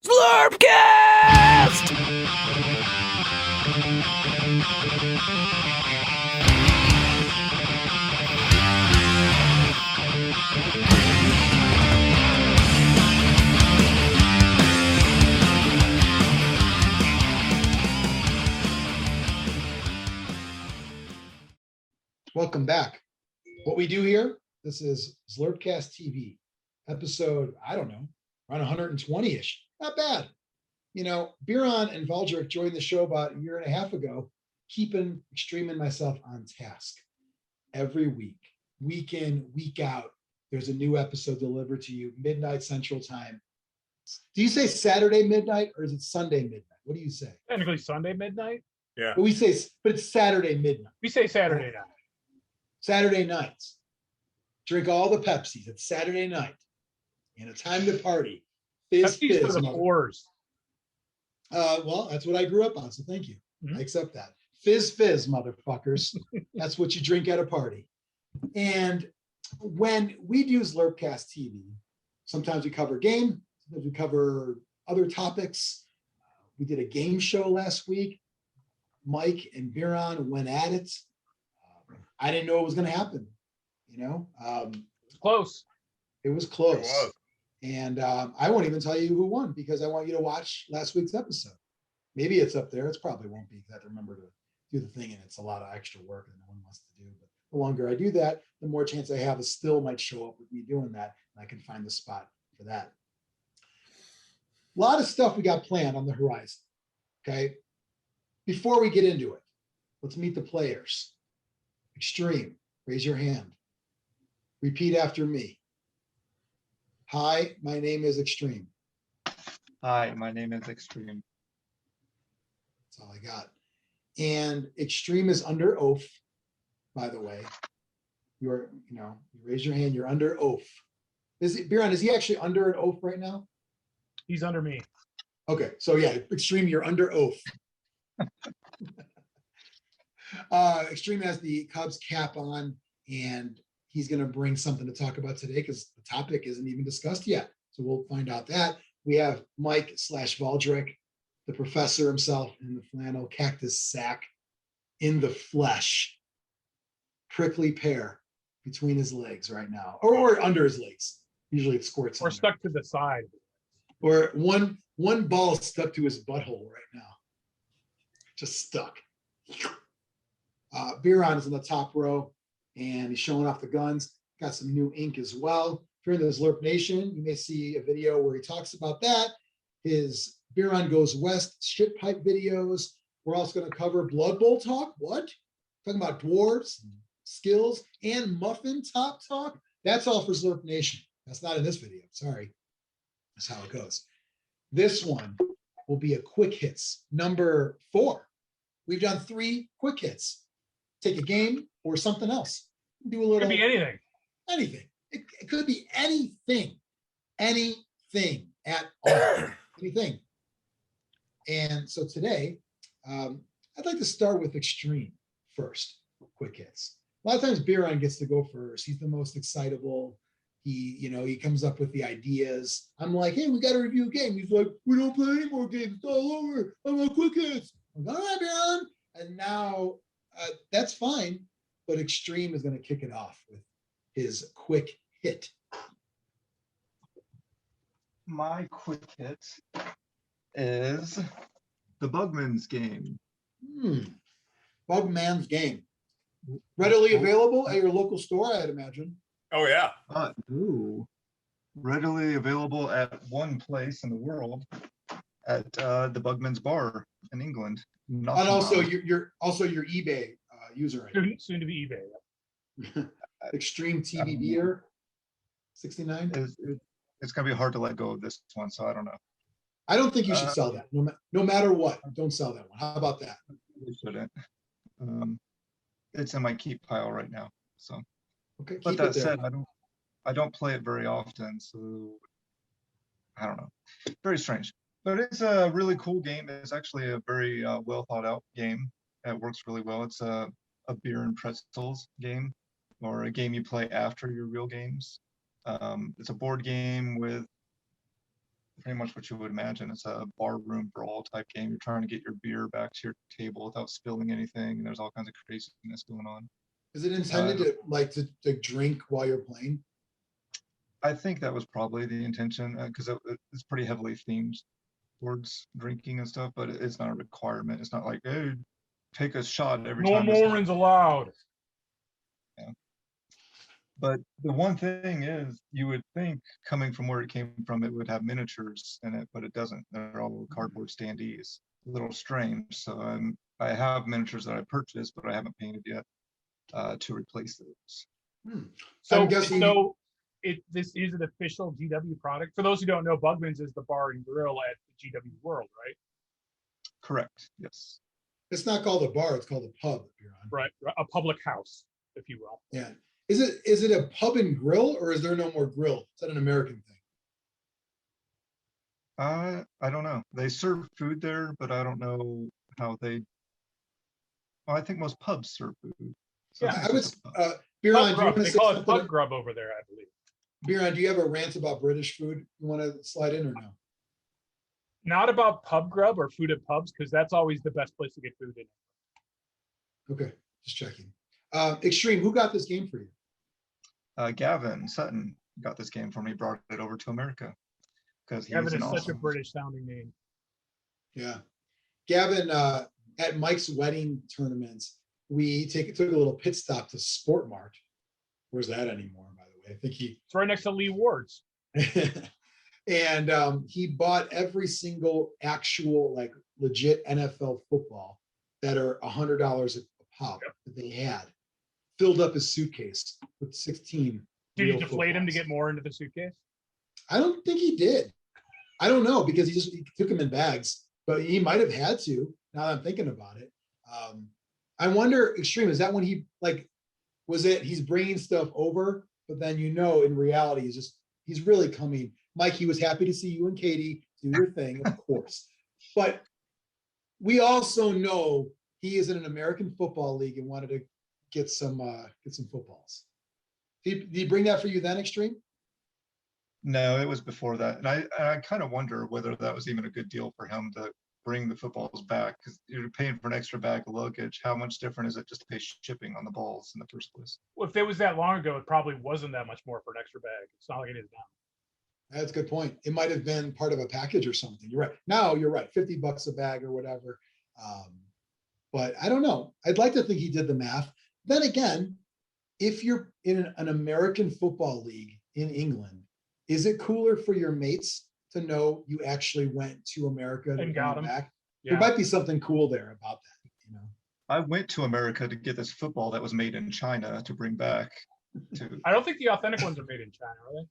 Zlurpcast! Welcome back. What we do here, this is Zlurpcast TV, episode, I don't know, around 120-ish. Not bad. You know, Biran and Valdric joined the show about a year and a half ago, keeping Xtreme and myself on task. Every week, week in, week out, there's a new episode delivered to you, midnight Central Time. Do you say Saturday midnight or is it Sunday midnight? What do you say? Technically Sunday midnight. Yeah. But it's Saturday midnight. We say Saturday night. Saturday nights. Drink all the Pepsis. It's Saturday night. And it's time to party. Pepsi's for the whores. Well, that's what I grew up on, so thank you. Mhm. I accept that. Fizz, motherfuckers. That's what you drink at a party. And when we do Zlurpcast TV, sometimes we cover game, sometimes we cover other topics. We did a game show last week. Mike and Biran went at it. I didn't know it was going to happen. You know, It's close. it was close. It was. And I won't even tell you who won because I want you to watch last week's episode. Maybe it's up there. It probably won't be because I have to remember to do the thing, and it's a lot of extra work that no one wants to do. But the longer I do that, the more chance I have a still might show up with me doing that, and I can find the spot for that. A lot of stuff we got planned on the horizon. Okay. Before we get into it, let's meet the players. Xtreme, raise your hand. Repeat after me. Hi, my name is Xtreme. Hi, my name is Xtreme. That's all I got. And Xtreme is under oath, by the way. You raise your hand, you're under oath. Biran, is he actually under an oath right now? He's under me. Okay, so yeah, Xtreme, you're under oath. Xtreme has the Cubs cap on, and he's going to bring something to talk about today because the topic isn't even discussed yet. So we'll find out that. We have Mike / Valdric, the professor himself in the flannel cactus sack, in the flesh, prickly pear between his legs right now, or under his legs. Usually it squirts. Or under. stuck to the side. Or one ball stuck to his butthole right now. Just stuck. Biran is in the top row, and he's showing off the guns. Got some new ink as well. If you're in the Zlurp Nation, you may see a video where he talks about that. His Biran Goes West shit pipe videos. We're also going to cover Blood Bowl talk. What? Talking about dwarves, skills, and muffin top talk. That's all for Zlurp Nation. That's not in this video. Sorry. That's how it goes. This one will be a quick hits, number 4. We've done 3 quick hits. Take a game or something else. Do a little. Could be anything. Anything. It could be anything. Anything at all. Anything. And so today, I'd like to start with Xtreme first. Quick hits. A lot of times Biran gets to go first. He's the most excitable. He comes up with the ideas. I'm like, hey, we got to review a game. He's like, we don't play any more games. It's all over. I want quick hits. I'm like, all right, Biran. And now that's fine, but Xtreme is going to kick it off with his quick hit. My quick hit is the BUGMAN'S Game. BUGMAN'S Game. Readily available at your local store, I'd imagine. Oh yeah. Readily available at one place in the world, at the BUGMAN'S Bar in England. And also your eBay user ID. Soon to be eBay. Xtreme TV beer 69. It's gonna be hard to let go of this one, so I don't know. I don't think you should sell that. No matter what, don't sell that one. How about that? We shouldn't. It's in my keep pile right now. So, Okay. but Keep that it there. said, I don't play it very often, so I don't know. Very strange, but it's a really cool game. It's actually a very well thought out game. It works really well. It's a beer and pretzels game, or a game you play after your real games. It's a board game with pretty much what you would imagine. It's a bar room brawl type game. You're trying to get your beer back to your table without spilling anything, and there's all kinds of craziness going on. Is it intended to drink while you're playing? I think that was probably the intention, because it's pretty heavily themed towards drinking and stuff, but it's not a requirement. It's not like, hey, take a shot every No time. this Mormons allowed. But the one thing is, you would think coming from where it came from, it would have miniatures in it, but it doesn't. They're all cardboard standees. A little strange. So I have miniatures that I purchased, but I haven't painted yet to replace those. So, I'm guessing- this is an official GW product. For those who don't know, Bugman's is the bar and grill at the GW World, right? Correct. Yes. It's not called a bar, it's called a pub, Biran. Right, a public house, if you will. Yeah. Is it a pub and grill, or is there no more grill? Is that an American thing? I don't know. They serve food there, but I don't know how they. Well, I think most pubs serve food. So Yeah, I would. Pub Biran, do you grub. want to They say call it something? pub grub over there, I believe. Biran, do you have a rant about British food you want to slide in or no? Not about pub grub or food at pubs, because that's always the best place to get food in. Okay, just checking. Xtreme, who got this game for you? Gavin Sutton got this game for me, brought it over to America because he's Gavin an is such a awesome. British sounding name. Yeah. Gavin, at Mike's wedding tournaments, we took a little pit stop to Sport Mart. Where's that anymore, by the way? I think It's right next to Lee Ward's. and he bought every single actual, like, legit NFL football that are $100 a pop that they had. Filled up his suitcase with 16. Did you real deflate him to footballs. get more into the suitcase? I don't think he did. I don't know, because he took them in bags, but he might have had to. Now that I'm thinking about it, I wonder, Xtreme, is that when he he's bringing stuff over, but then in reality he's really coming. Mike, he was happy to see you and Katie do your thing, of course, but we also know he is in an American Football League and wanted to get some footballs. Did he bring that for you then, Xtreme? No, it was before that, and I kind of wonder whether that was even a good deal for him to bring the footballs back, because you're paying for an extra bag of luggage. How much different is it just to pay shipping on the balls in the first place? Well, if it was that long ago, it probably wasn't that much more for an extra bag. It's not like it is now. That's a good point. It might have been part of a package or something. You're right. Now you're right. $50 a bag or whatever. But I don't know. I'd like to think he did the math. Then again, if you're in an American Football League in England, is it cooler for your mates to know you actually went to America And got them? back? Yeah. There might be something cool there about that. I went to America to get this football that was made in China to bring back to. I don't think the authentic ones are made in China, are they?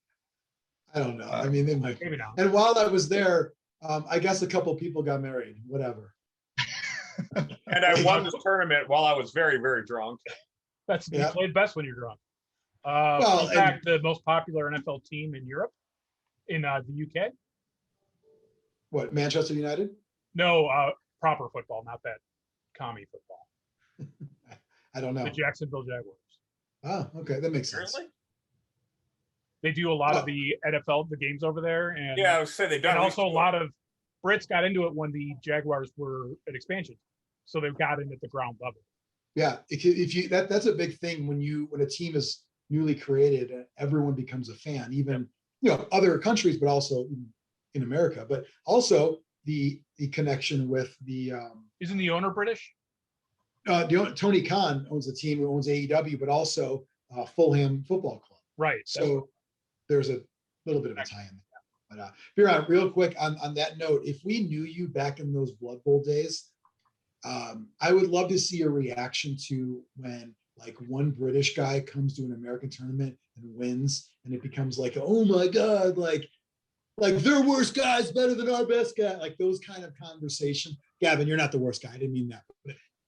I don't know. I mean, they might. Maybe not. And while I was there, I guess a couple people got married. Whatever. And I won this tournament while I was very, very drunk. That's you Yeah. played best when you're drunk. Well, In fact, the most popular NFL team in Europe, in the UK. What, Manchester United? No, proper football, not that commie football. I don't know. The Jacksonville Jaguars. Oh, okay, that makes sense. Seriously? They do a lot of the NFL, the games over there, and Yeah, I was saying they've done. and at also a least lot of Brits got into it when the Jaguars were an expansion, so they've got in at the ground level. Yeah, if you that's a big thing when a team is newly created, everyone becomes a fan, even other countries, but also in America. But also the connection with the Isn't the owner British? Tony Khan owns a team who owns AEW, but also Fulham Football Club. Right. So there's a little bit of a tie in there. But Biran, real quick on that note, if we knew you back in those Blood Bowl days, I would love to see a reaction to when like one British guy comes to an American tournament and wins, and it becomes like, oh my God, like their worst guy's better than our best guy. Like those kind of conversations. Gavin, you're not the worst guy. I didn't mean that.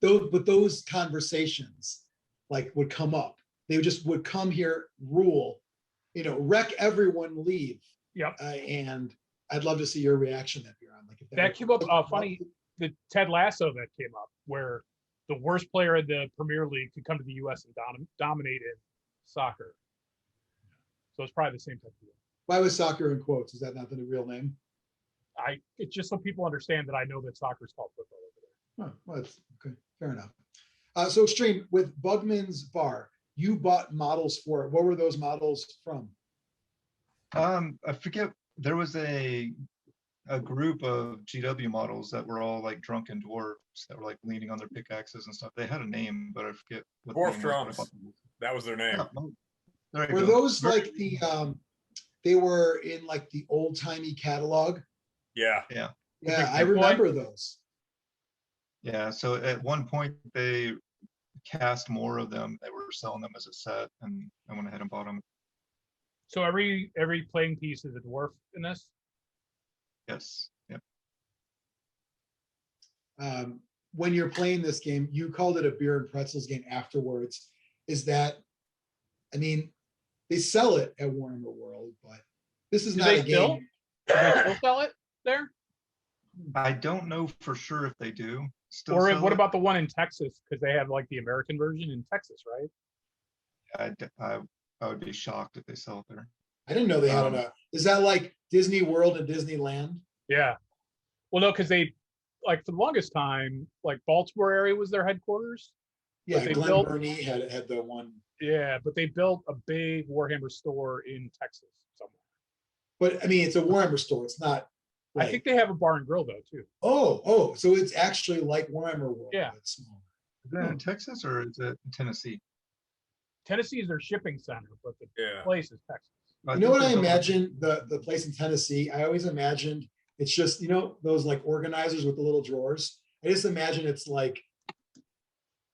But those conversations like would come up. They would come here, rule, wreck everyone, leave. Yep. And I'd love to see your reaction that you're on. Like if That came up funny. The Ted Lasso that came up, where the worst player in the Premier League could come to the U.S. and dominate in soccer. So it's probably the same type of deal. Why was soccer in quotes? Is that not the real name? it's just so people understand that I know that soccer is called football over there. Oh, well, that's okay. Fair enough. So Xtreme, with Bugman's Bar, you bought models for it. What were those models from? I forget. There was a group of GW models that were all like drunken dwarves that were like leaning on their pickaxes and stuff. They had a name, but I forget what the Dwarf name drums. was. That was their name. Yeah, well, there you Were go. those like the they were in like the old timey catalog? Yeah. Yeah. Yeah, I remember those. Yeah. So at one point they cast more of them. They were selling them as a set, and I went ahead and bought them. So every playing piece is a dwarf in this. Yes. Yep. When you're playing this game, you called it a beer and pretzels game afterwards. Is that, I mean, they sell it at Warhammer World, but this is Do not they a still? game. Do they still sell it there? I don't know for sure if they do. Still Or sell what it. about the one in Texas? Because they have like the American version in Texas, right? I would be shocked if they sell it there. I didn't know they had enough. Is that like Disney World and Disneyland? Yeah. Well, no, because they, like for the longest time, like Baltimore area was their headquarters. Yeah, they Glen built- Burnie had the one. Yeah, but they built a big Warhammer store in Texas somewhere. But I mean, it's a Warhammer store. It's not. I think they have a bar and grill though too. Oh, so it's actually like Warhammer World. Yeah. But it's smaller. Is that in Texas or is it in Tennessee? Tennessee is their shipping center, but the Yeah. place is Texas. You know what I imagine the place in Tennessee? I always imagined it's just, you know, those like organizers with the little drawers. I just imagine it's like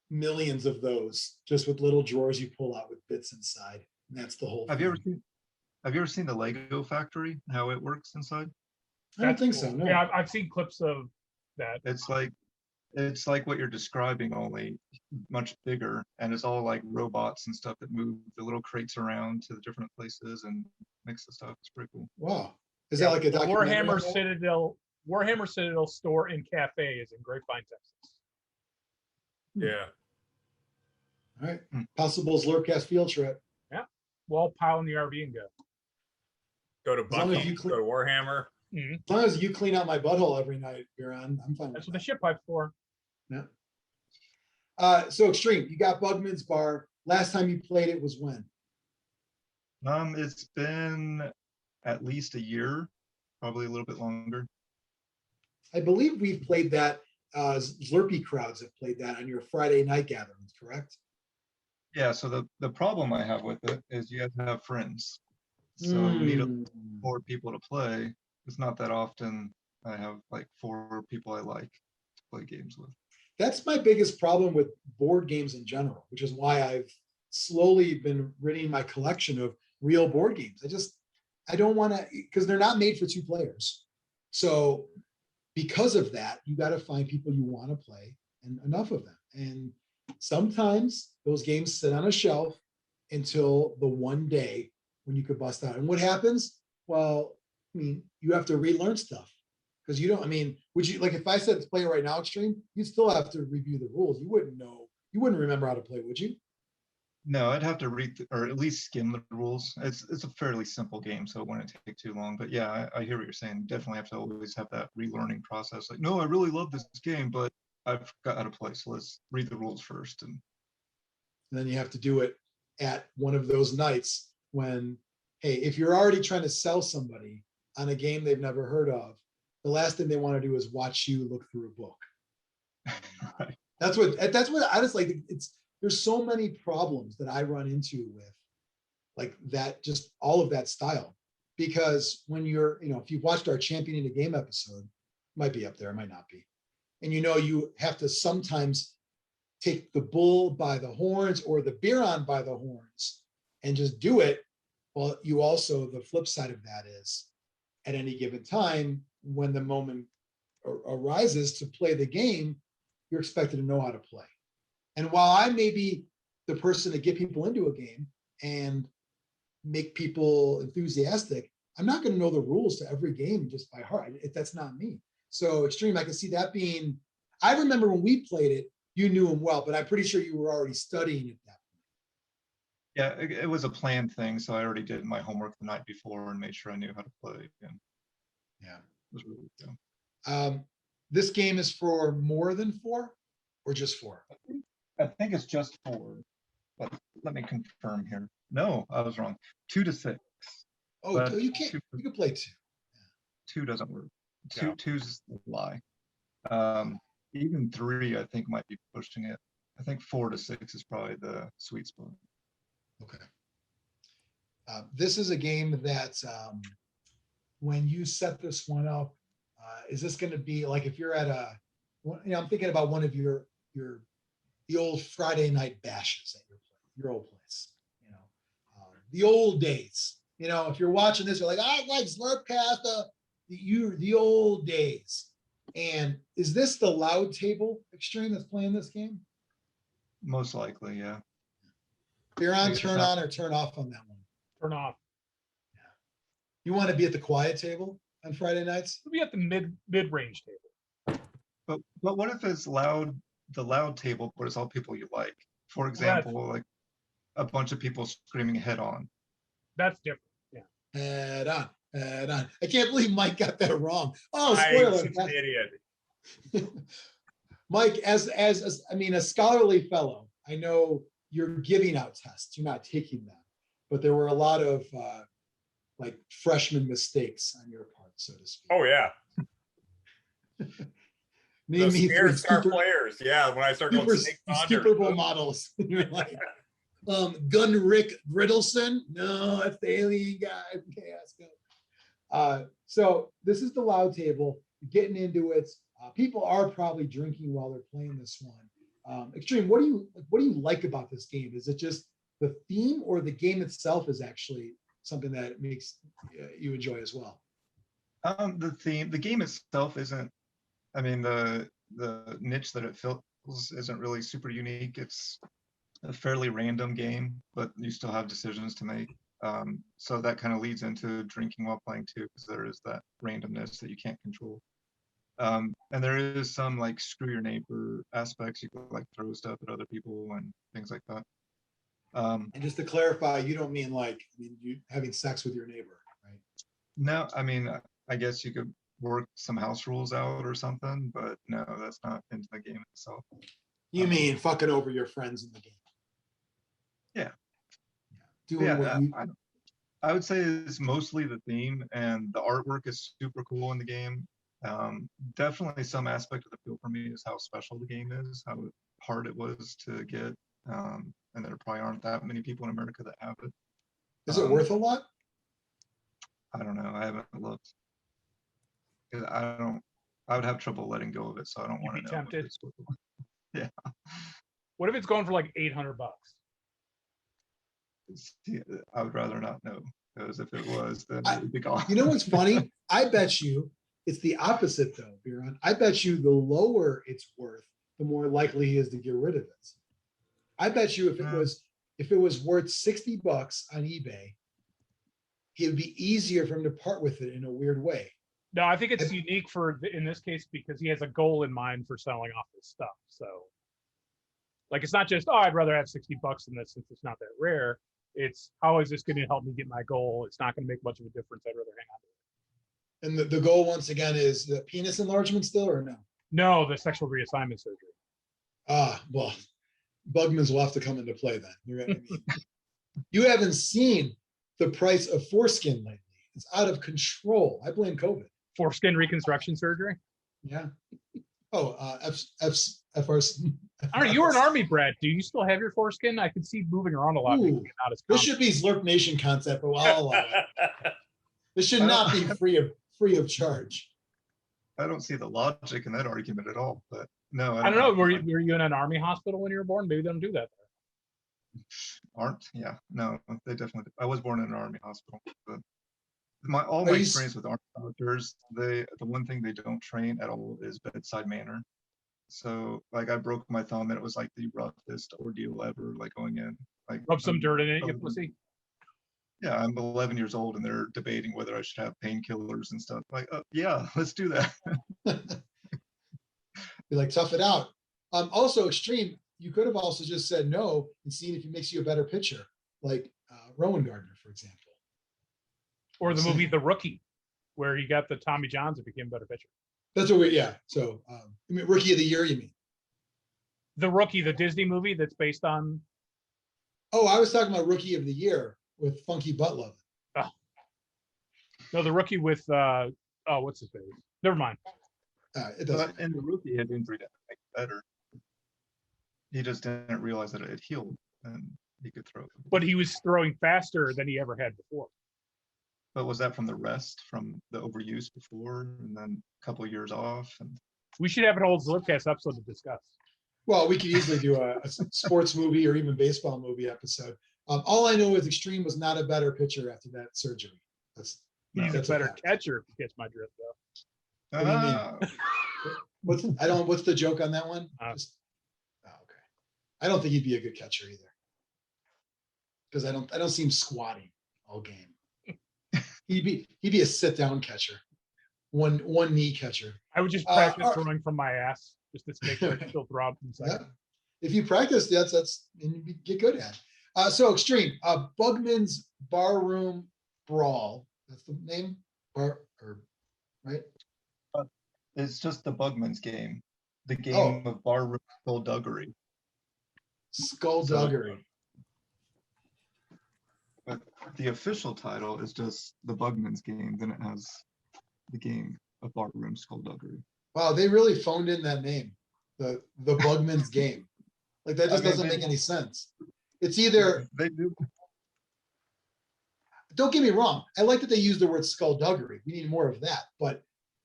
millions of those just with little drawers you pull out with bits inside. And that's the whole Have thing. you ever seen the Lego factory, how it works inside? I don't That's think cool. so. No. Yeah, I've seen clips of that. It's like what you're describing, only much bigger, and it's all like robots and stuff that move the little crates around to the different places and mix the stuff. It's pretty cool. Wow. Is that like a The documentary? Warhammer Citadel store and cafe is in Grapevine, Texas. Yeah. All right. Possible Zlurpcast field trip. We'll all pile in the RV and go. Go to As long as Bucky, you go to Warhammer. Mhm. As long as you clean out my butthole every night, Biran, I'm fine That's with what the ship pipe's for. that. So Xtreme, you got Bugman's Bar. Last time you played it was when? It's been at least a year, probably a little bit longer. I believe we've played that. Zlurpy crowds have played that on your Friday night gatherings, correct? Yeah, so the problem I have with it is you have to have friends. So you need Mm. 4 people to play. It's not that often I have like 4 people I like to play games with. That's my biggest problem with board games in general, which is why I've slowly been ridding my collection of real board games. I don't want to, because they're not made for 2 players. So because of that, you got to find people you want to play and enough of them. And sometimes those games sit on a shelf until the one day when you could bust out. And what happens? Well, I mean, you have to relearn stuff because you don't, I mean, would you, like if I said to play it right now, Xtreme, you'd still have to review the rules. You wouldn't know, you wouldn't remember how to play, would you? No, I'd have to read or at least skim the rules. It's a fairly simple game, so it wouldn't take too long. But yeah, I hear what you're saying. Definitely have to always have that relearning process. Like, no, I really love this game, but I've got how to play. So let's read the rules first. And Then you have to do it at one of those nights when, hey, if you're already trying to sell somebody on a game they've never heard of, the last thing they want to do is watch you look through a book. right. That's what I just like. There's so many problems that I run into with like that, just all of that style. Because when you're, you know, if you've watched our Championing the Game episode, it might be up there, it might not be. And you know, you have to sometimes take the bull by the horns or the Biran by the horns and just do it. Well, you also, the flip side of that is at any given time, when the moment arises to play the game, you're expected to know how to play. And while I may be the person to get people into a game and make people enthusiastic, I'm not going to know the rules to every game just by heart. That's not me. So Xtreme, I can see that being, I remember when we played it, you knew him well, but I'm pretty sure you were already studying at that point. Yeah, it was a planned thing. So I already did my homework the night before and made sure I knew how to play. And Yeah. was really good. This game is for more than 4 or just 4? I think it's just 4, but let me confirm here. No, I was wrong. 2 to 6. Oh, But you can't. You can play 2. 2 doesn't work. No. Two's a lie. Even 3, I think, might be pushing it. I think 4 to 6 is probably the sweet spot. Okay. This is a game that when you set this one up, is this going to be like if you're at I'm thinking about one of the old Friday night bashes at your old place, the old days. If you're watching this, you're like, I like Zlurpcast, the old days. And is this the loud table Xtreme that's playing this game? Most likely, yeah. Biran, turn on or turn off on that one. Turn off. You want to be at the quiet table on Friday nights? We'll be at the mid-range table. But what if it's loud, the loud table, but it's all people you like? For example, like a bunch of people screaming head on. That's different. Yeah. Head on. I can't believe Mike got that wrong. Oh, I'm spoiler. such an idiot. Mike, as a scholarly fellow, I know you're giving out tests. You're not taking them, but there were a lot of like freshman mistakes on your part, so to speak. Oh yeah. Name The me scared 3 star players. Yeah, when I start going Snake Thunder. Super Bowl models. You're like, Gunrick Griddleson? No, that's the alien guy from Chaos Ghost. So this is the loud table. Getting into it. People are probably drinking while they're playing this one. Xtreme, what do you like about this game? Is it just the theme, or the game itself is actually something that makes you enjoy as well? The game itself isn't. I mean, the niche that it fills isn't really super unique. It's a fairly random game, but you still have decisions to make. So that kind of leads into drinking while playing too, because there is that randomness that you can't control. And there is some like screw your neighbor aspects. You can like throw stuff at other people and things like that. And just to clarify, you don't mean you having sex with your neighbor, right? No, I mean, I guess you could work some house rules out or something, but no, that's not into the game itself. You mean fucking over your friends in the game? Yeah. Doing what you... I would say it's mostly the theme, and the artwork is super cool in the game. Definitely some aspect of the feel for me is how special the game is, how hard it was to get, and there probably aren't that many people in America that have it. Is it worth a lot? I don't know. I haven't looked. I would have trouble letting go of it, so I don't want to know. Tempted. Yeah. What if it's going for like $800? I would rather not know, because if it was, then it would be gone. You know what's funny? I bet you it's the opposite though, Biran. I bet you the lower it's worth, the more likely he is to get rid of it. I bet you if it was worth $60 on eBay, it would be easier for him to part with it in a weird way. No, I think it's unique in this case because he has a goal in mind for selling off his stuff. So, like, it's not just, oh, I'd rather have $60 than this since it's not that rare. It's, how is this going to help me get my goal? It's not going to make much of a difference. I'd rather hang on to it. And the goal, once again, is the penis enlargement still, or no? No, the sexual reassignment surgery. Well, BUGMAN'S will have to come into play then. You haven't seen the price of foreskin lately. It's out of control. I blame COVID. Foreskin reconstruction surgery? Yeah. Oh, FRC. All right, you were an Army brat. Do you still have your foreskin? I can see moving around a lot. Ooh, not as this should be Zlurp Nation concept, but I'll allow it. This should not be free of charge. I don't see the logic in that argument at all, but no. I don't know. Were you in an Army hospital when you were born? Maybe they don't do that there. Aren't? Yeah. No, they definitely. I was born in an Army hospital, but all my experience with Army doctors, the one thing they don't train at all is bedside manner. So, like, I broke my thumb, and it was like the roughest ordeal ever. Like going in, like rub some dirt in it, you pussy. Yeah, I'm 11 years old, and they're debating whether I should have painkillers and stuff. Like, yeah, let's do that. Be like, tough it out. Also, Xtreme, you could have also just said no and seen if it makes you a better pitcher, like Rowan Gardner, for example. Or the movie The Rookie. where he got the Tommy Johns and became a better pitcher. That's what yeah. So, I mean, rookie of the year, you mean? The Rookie, the Disney movie that's based on. Oh, I was talking about rookie of the year with Funky Butt Love. Oh. No, the Rookie with what's his face? Never mind. It doesn't. But in the rookie, had injury to make it better. He just didn't realize that it had healed and he could throw. But he was throwing faster than he ever had before. But was that from the rest, from the overuse before, and then a couple of years off? And We should have an old Zlurpcast episode to discuss. Well, we could easily do a sports movie or even baseball movie episode. All I know is Xtreme was not a better pitcher after that surgery. He's a that's better fact. catcher, if you catch my drift, though. What do you mean? What's the joke on that one? Okay. I don't think he'd be a good catcher either. Because I don't see him squatting all game. He'd be a sit down catcher. One knee catcher. I would just practice throwing from my ass just to make sure it still throb from the Yeah. second. If you practice, that's and you get good at. So Xtreme, Bugman's Barroom Brawl. That's the name, right? It's just the Bugman's game, the game of barroom skullduggery. Skullduggery. But the official title is just the Bugman's game. Then it has the game of barroom skullduggery. Wow, they really phoned in that name, the Bugman's game. Like that just doesn't make any sense. It's either They do. don't get me wrong. I like that they use the word skullduggery. We need more of that. But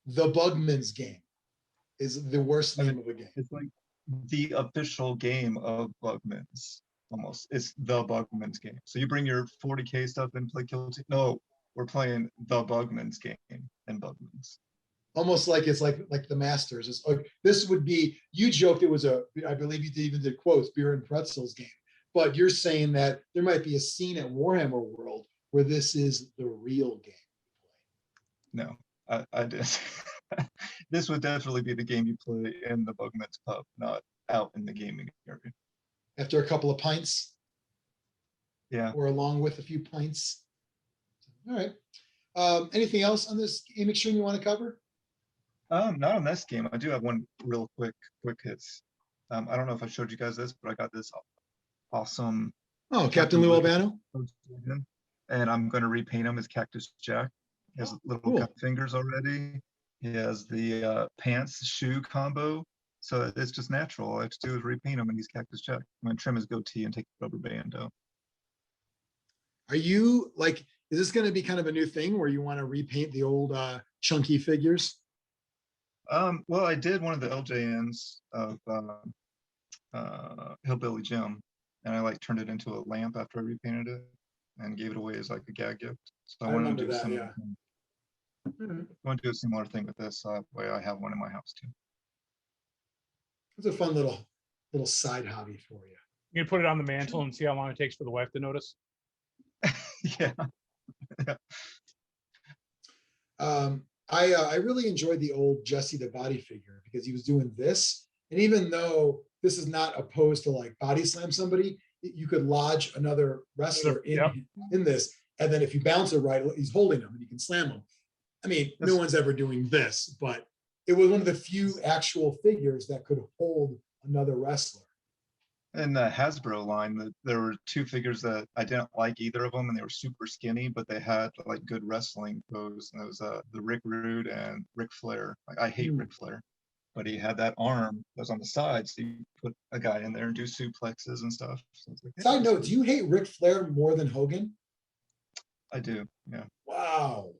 the Bugman's game is the worst name of a game. It's like the official game of Bugman's. Almost, it's the Bugman's game. So you bring your 40K stuff and play Kill Team. No, we're playing the Bugman's game and Bugman's. Almost like it's like the Masters. It's like this would be. You joked it was I believe you even did quotes Biran Pretzel's game. But you're saying that there might be a scene at Warhammer World where this is the real game. No, I did. This would definitely be the game you play in the Bugman's pub, not out in the gaming area. After a couple of pints, Yeah. or along with a few pints. All right. Anything else on this game Xtreme you want to cover? Not on this game. I do have one real quick hits. I don't know if I showed you guys this, but I got this awesome. Oh, Captain Lou Albano. And I'm going to repaint him as Cactus Jack. He has little Cool. cut fingers already. He has the pants shoe combo. So it's just natural. All I have to do is repaint him and he's Cactus Jack. I'm going to trim his goatee and take the rubber band out. Are you like, is this going to be kind of a new thing where you want to repaint the old chunky figures? Well, I did one of the LJNs of Hillbilly Jim, and I like turned it into a lamp after I repainted it and gave it away as like a gag gift. So I I want remember to do that, similar yeah. thing. I want to do a similar thing with this. That way I have one in my house too. It's a fun little side hobby for you. You can put it on the mantle and see how long it takes for the wife to notice. Yeah. I really enjoyed the old Jesse the Body figure because he was doing this. And even though this is not opposed to like body slam somebody, you could lodge another wrestler in this. And then if you bounce it right, he's holding him and you can slam him. I mean, no one's ever doing this, but it was one of the few actual figures that could hold another wrestler. In the Hasbro line, there were two figures that I didn't like either of them, and they were super skinny, but they had like good wrestling pose. And it was the Rick Rude and Ric Flair. Like, I hate Ric Flair, but he had that arm that was on the side, so you put a guy in there and do suplexes and stuff. So it's like, yeah, Side note, do you hate Ric Flair more than Hogan? I do, yeah. Wow.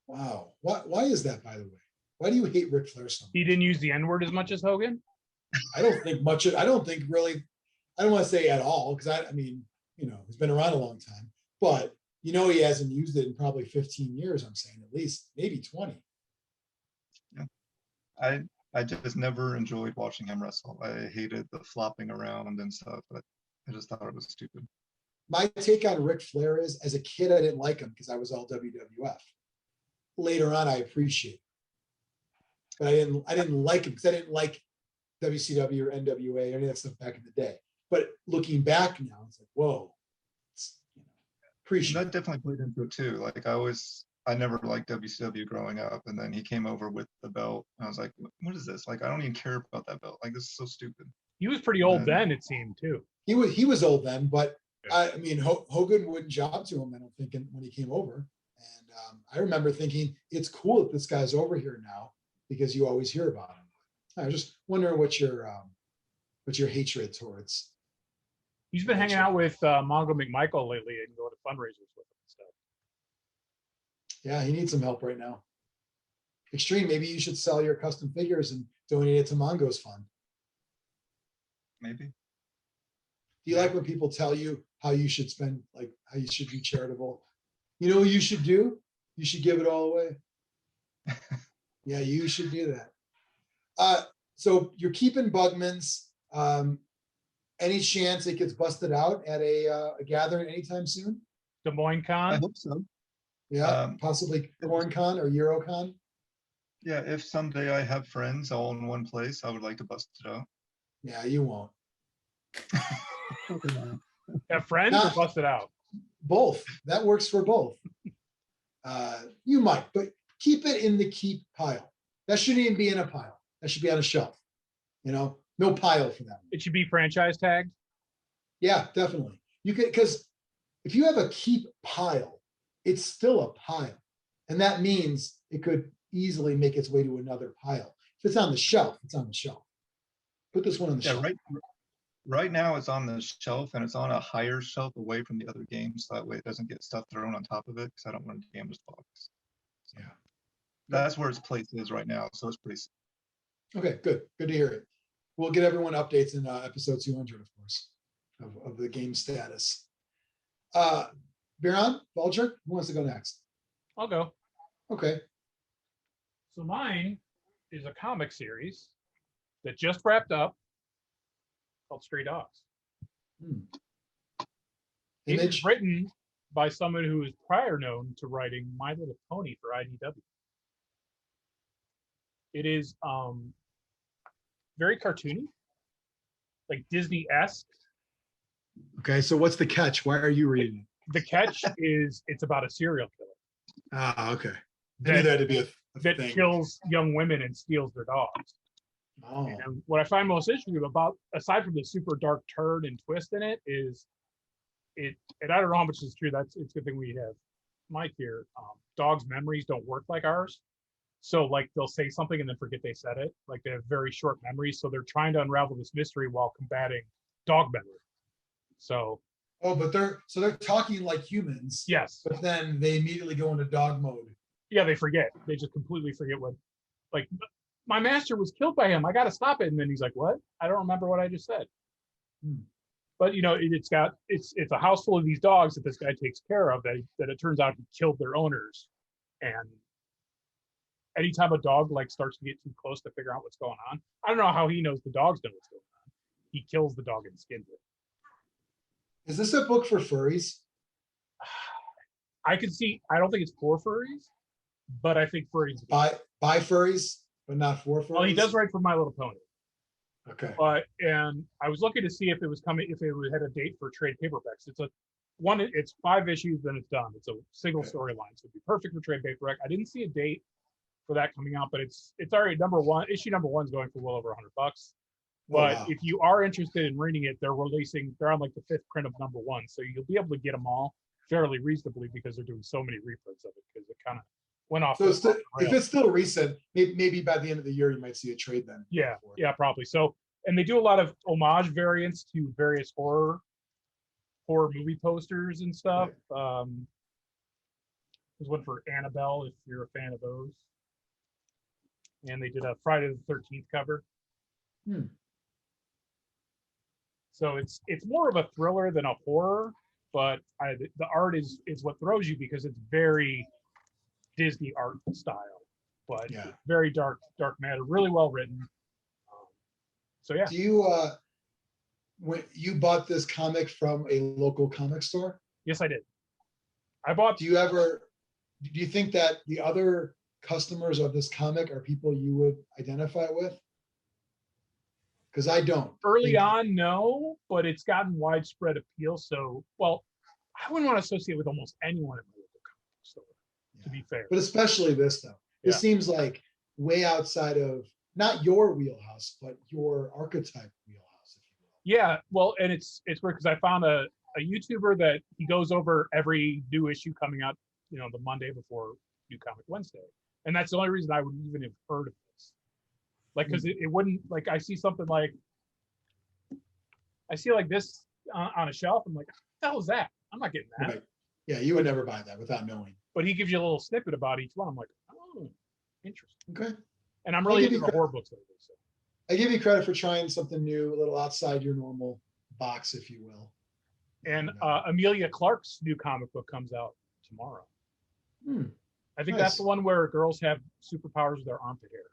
Why is that, by the way? Why do you hate Ric Flair so much? He didn't use the N-word as much as Hogan. I don't think much. I don't think really. I don't want to say at all because I mean, he's been around a long time, but he hasn't used it in probably 15 years. I'm saying at least maybe 20. Yeah, I just never enjoyed watching him wrestle. I hated the flopping around and stuff, but I just thought it was stupid. My take on Ric Flair is, as a kid, I didn't like him because I was all WWF. Later on, I appreciate it, but I didn't like him because I didn't like WCW or NWA or any of that stuff back in the day. But looking back now, it's like, whoa, appreciate that definitely played into it too. Like I I never liked WCW growing up, and then he came over with the belt. And I was like, what is this? Like, I don't even care about that belt. Like, this is so stupid. He was pretty old And- then, it seemed too. He was old then, but I mean, Hogan wouldn't job to him, I don't think, when he came over. And I remember thinking, it's cool that this guy's over here now because you always hear about him. I was just wondering what's your hatred towards. He's been hanging out with Mongo McMichael lately and going to fundraisers with him and stuff. Yeah, he needs some help right now. Xtreme, maybe you should sell your custom figures and donate it to Mongo's fund. Maybe. Do you like when people tell you how you should spend, like how you should be charitable? You know what you should do? You should give it all away. Yeah, you should do that. So you're keeping Bugman's. Any chance it gets busted out at a gathering anytime soon? Des Moines I Con. hope so. Yeah, possibly CornCon or Eurocon. Yeah, if someday I have friends all in one place, I would like to bust it out. Yeah, you won't. Have friends or bust it out? Both. That works for both. You might, but keep it in the keep pile. That shouldn't even be in a pile. That should be on a shelf. You know, no pile for that. It should be franchise tagged. Yeah, definitely. You could, because if you have a keep pile, it's still a pile. And that means it could easily make its way to another pile. If it's on the shelf, it's on the shelf. Put this one on the Yeah, shelf. right now it's on the shelf, and it's on a higher shelf away from the other games, so that way it doesn't get stuff thrown on top of it, because I don't want to damage the box. Yeah. That's where its place is right now, so it's pretty safe. Okay, good. Good to hear it. We'll get everyone updates in episode 200, of course, of the game status. Biran, Valdric, who wants to go next? I'll go. Okay. So mine is a comic series that just wrapped up called Stray Dogs. It Image. was written by someone who was prior known to writing My Little Pony for IDW. It is very cartoony, like Disney-esque. Okay, so what's the catch? Why are you reading? The catch is it's about a serial killer Ah, okay. I knew that to be a that thing. kills young women and steals their dogs. Oh, And what I find most interesting about, aside from the super dark turn and twist in it, is it, and I don't know how much is true. It's a good thing we have Mike here. Dogs' memories don't work like ours. So like they'll say something and then forget they said it. Like they have very short memories. So they're trying to unravel this mystery while combating dog memory. So but they're talking like humans. yes, But then they immediately go into dog mode. yeah, they forget. They just completely forget what, like, my master was killed by him. I got to stop it. And then he's like, what? I don't remember what I just said. But you know, it's a house full of these dogs that this guy takes care of that it turns out he killed their owners. And anytime a dog like starts to get too close to figure out what's going on, I don't know how he knows the dogs know what's going on. He kills the dog and skins it. Is this a book for furries? I could see, I don't think it's for furries, but I think furries. By furries, but not for furries? Well, he does write for My Little Pony. Okay. And I was looking to see if it was coming, if it had a date for trade paperbacks. It's 5 issues, then it's done. It's a single storyline, so it'd be perfect for trade paperback. I didn't see a date for that coming out, but it's already issue number 1's going for well over $100. But wow. if you are interested in reading it, they're on like the 5th print of number 1, so you'll be able to get them all fairly reasonably because they're doing so many reprints of it because it kind of went off. So if it's still recent, maybe by the end of the year you might see a trade then. Yeah, probably. So, and they do a lot of homage variants to various horror movie posters and stuff. There's one for Annabelle if you're a fan of those. And they did a Friday the 13th cover. So it's more of a thriller than a horror, but the art is what throws you because it's very Disney art style, but Yeah. very dark matter, really well written. So yeah. Do you when you bought this comic from a local comic store? Yes, I did. Do you think that the other customers of this comic are people you would identify with? Because I don't. Early on, no, but it's gotten widespread appeal. So, well, I wouldn't want to associate with almost anyone in the local comic store. To be fair, But especially this though. This Yeah. seems like way outside of not your wheelhouse, but your archetype wheelhouse, if you will. yeah. Well, and it's weird because I found a YouTuber that he goes over every new issue coming out, the Monday before New Comic Wednesday, and that's the only reason I would even have heard of this. Like, because it wouldn't, like, I see something like this on a shelf. I'm like, what the hell is that? I'm not getting that. Right. Yeah, you would never buy that without knowing. But he gives you a little snippet about each one. I'm like, oh, interesting. Okay. And I'm really give into you the horror books lately. So. I give you credit for trying something new, a little outside your normal box, if you will. And Amelia Clark's new comic book comes out tomorrow. I think that's Nice. the one where girls have superpowers with their armpit hair.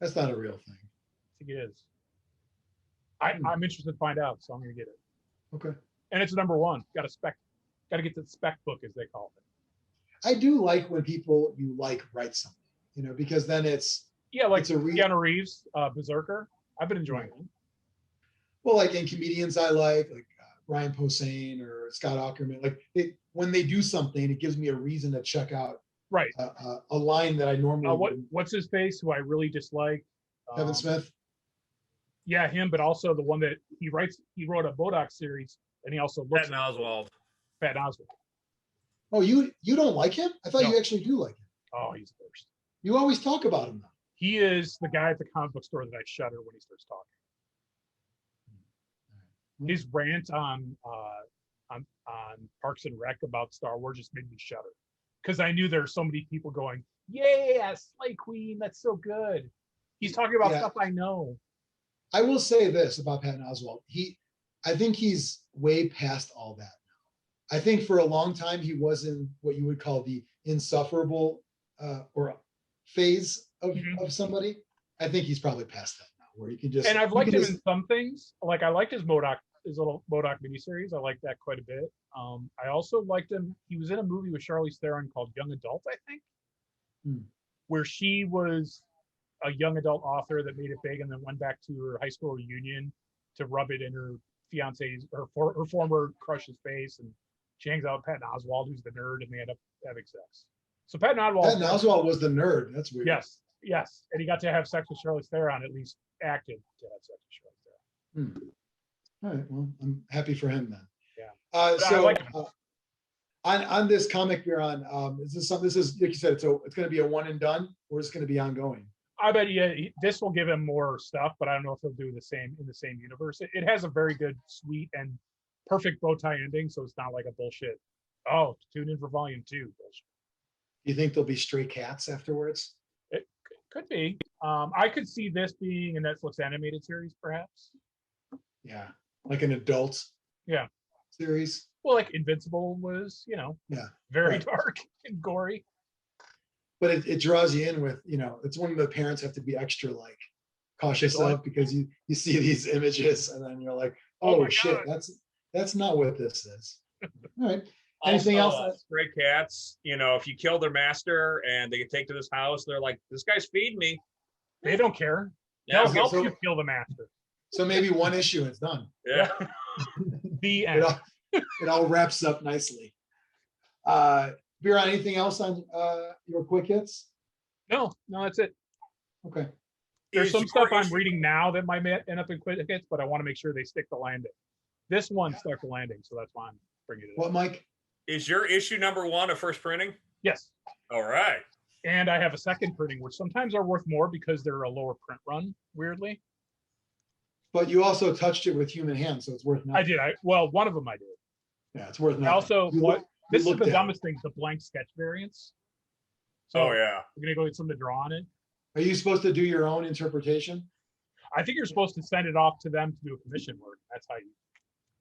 That's not a real thing. I think it is. I'm interested to find out, so I'm gonna get it. Okay. And it's number one. Got to get the spec book, as they call it. I do like when people you like write something, because then it's Like it's a Keanu Reeves, Berserker. I've been enjoying it. well, like in comedians I like Ryan Posehn or Scott Aukerman, when they do something, it gives me a reason to check out Right. a line that I normally wouldn't. What's his face? Who I really dislike? Kevin Smith. Yeah, him, but also the one that he wrote a Bodoc series, and he also looks Patton Oswalt. Patton Oswalt. Oh, you don't like him? I thought No. you actually do like him. Oh, he's the worst. You always talk about him though. He is the guy at the comic book store that I shudder when he starts talking. His rant on Parks and Rec about Star Wars just made me shudder because I knew there are so many people going, "Yeah, Slay Queen, that's so good." He's talking about stuff I know. I will say this about Patton Oswalt. I think he's way past all that now. I think for a long time he was in what you would call the insufferable or phase of somebody. I think he's probably past that now, where you can just. And I've liked him in some things. Like I liked his little MODOK miniseries. I liked that quite a bit. I also liked him. He was in a movie with Charlize Theron called Young Adult, I think, where she was a young adult author that made it big and then went back to her high school reunion to rub it in her fiance's her former crush's face, and she hangs out with Patton Oswalt, who's the nerd, and they end up having sex. So Patton Oswalt was the nerd. That's weird. Yes, and he got to have sex with Charlize Theron, at least acted to have sex with Charlize Theron. All right. Well, I'm happy for him then. Yeah. So on this comic, Biran, is this something? This is like you said. It's going to be a one and done, or it's going to be ongoing. I bet this will give him more stuff, but I don't know if he'll do the same in the same universe. It has a very good, sweet, and perfect bow tie ending, so it's not like a bullshit. Oh, tune in for volume 2. Bullshit. Do you think there'll be stray cats afterwards? It could be. I could see this being a Netflix animated series, perhaps. Yeah, like an adult. Yeah. Series. Well, like Invincible was, very dark and gory. But it draws you in with, it's one the parents have to be extra cautious of, because you see these images and then you're like, oh shit, God. that's not what this is. All right. Anything else? Stray cats, if you kill their master and they get taken to this house, they're like, this guy's feeding me. They don't care. Yeah, They'll help you kill the master. So maybe one issue and it's done. Yeah. The end. It all wraps up nicely. Biran, anything else on your quick hits? No, that's it. Okay. There's some stuff I'm reading now that might end up in quick hits, but I want to make sure they stick the landing. This one stuck the landing, so that's why I'm bringing it up. What, Mike? Is your issue number 1 a first printing? Yes. All right. And I have a second printing, which sometimes are worth more because they're a lower print run, weirdly. But you also touched it with human hands, so it's worth nothing. I did. One of them I did. Yeah, it's worth nothing. Also, this is the dumbest thing, the blank sketch variants. So oh, yeah. we're going to go get something to draw on it. Are you supposed to do your own interpretation? I think you're supposed to send it off to them to do a commission work. That's how you,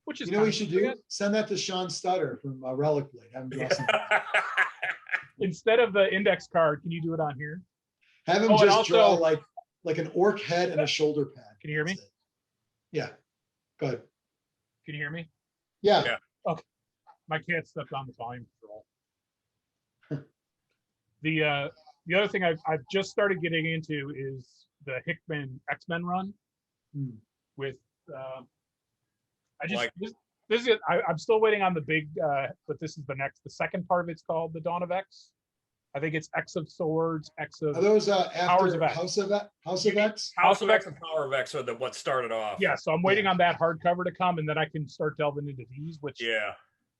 which is, you know what you should do? Send that to Sean Stutter from Relic Blade. Have him draw something. Instead of the index card, can you do it on here? Have him just draw like an orc head and a shoulder pad. Can you hear me? Yeah. Go ahead. Can you hear me? Yeah. Okay. My cat stepped on the volume control. The other thing I've just started getting into is the Hickman X-Men run with This is I'm still waiting on the big, but this is the second part of it's called the Dawn of X. I think it's X of Swords, X of Are those Powers of after X. House of X? House of X and Power of X are what started off. Yeah, so I'm waiting on that hardcover to come, and then I can start delving into these. Which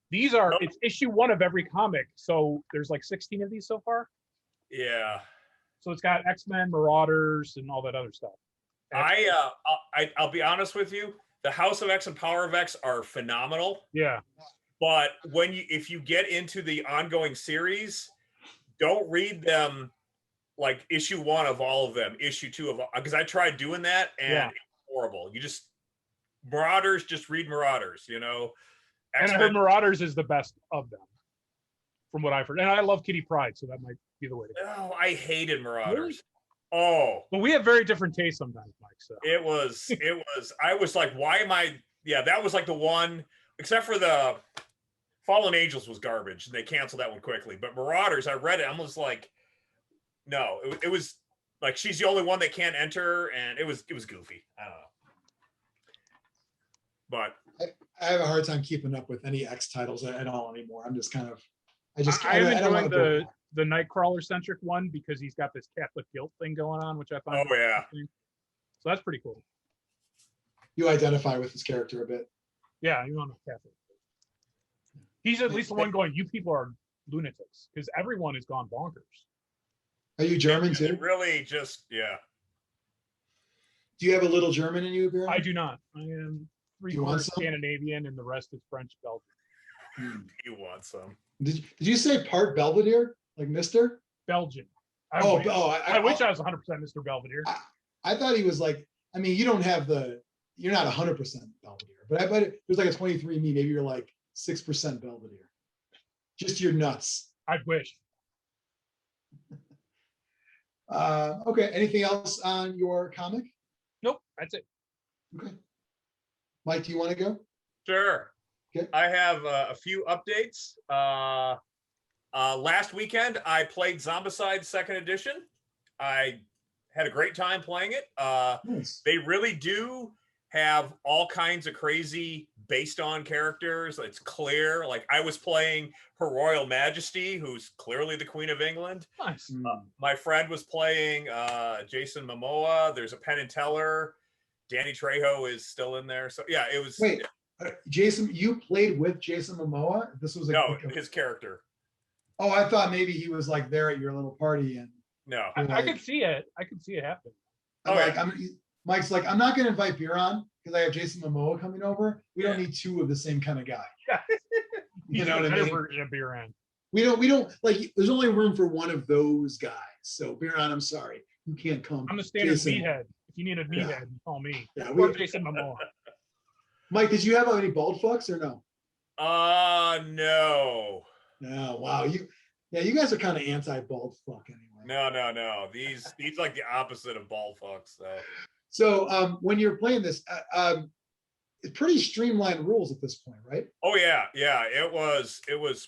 these are it's issue 1 of every comic, so there's like 16 of these so far. Yeah. So it's got X-Men, Marauders, and all that other stuff. I'll be honest with you. The House of X and Power of X are phenomenal. Yeah. But if you get into the ongoing series, don't read them like issue 1 of all of them, issue 2 of, because I tried doing that and it's horrible. You just Marauders, just read Marauders, you know. And I heard Marauders is the best of them, from what I've heard. And I love Kitty Pryde, so that might be the way to go. No, I hated Marauders. Really? Oh, but we have very different tastes sometimes, Mike. So it was. I was like, why am I? Yeah, that was like the one, except for the Fallen Angels was garbage, and they canceled that one quickly. But Marauders, I read it. I was like, no, it was like she's the only one that can't enter, and it was goofy. I don't know. But I have a hard time keeping up with any X titles at all anymore. I'm just kind of, I'm enjoying the Nightcrawler centric one because he's got this Catholic guilt thing going on, which I find. Oh yeah. So that's pretty cool. You identify with his character a bit. Yeah, you want a Catholic. He's at least the one going, you people are lunatics, because everyone has gone bonkers. Are you German too? Really, just yeah. Do you have a little German in you, Biran? I do not. I am 3/4 Scandinavian, and the rest is French, Belgian. You want some? Did you say part Belvedere, like Mister Belgian? I wish I was 100% Mr. Belvedere. I thought he was like. I mean, you don't have you're not 100% Belvedere, but I bet there's like a 23andMe. Maybe you're like 6% Belvedere. Just your nuts. I wish. Okay. Anything else on your comic? Nope. That's it. Okay. Mike, do you want to go? Sure. Okay. I have a few updates. Last weekend, I played Zombicide 2nd Edition. I had a great time playing it. Nice. They really do have all kinds of crazy based on characters. It's clear. Like I was playing Her Royal Majesty, who's clearly the Queen of England. Nice. My friend was playing Jason Momoa. There's a Penn and Teller. Danny Trejo is still in there. So yeah, it was. Wait, Jason, you played with Jason Momoa? This was his character. Oh, I thought maybe he was like there at your little party and. No, I could see it. I could see it happen. Mike's like, I'm not going to invite Biran because I have Jason Momoa coming over. We don't need 2 of the same kind of guy. You know what I mean? Version of Biran. We don't like. There's only room for one of those guys. So Biran, I'm sorry, you can't come. I'm the standard Jason. meathead. If you need a meathead, call me. Yeah, or Jason Momoa. Mike, did you have any bald fucks or no? No. No. Wow. You guys are kind of anti-bald fuck anyway. No. These like the opposite of bald fucks. So when you're playing this, it's pretty streamlined rules at this point, right? Oh yeah. It was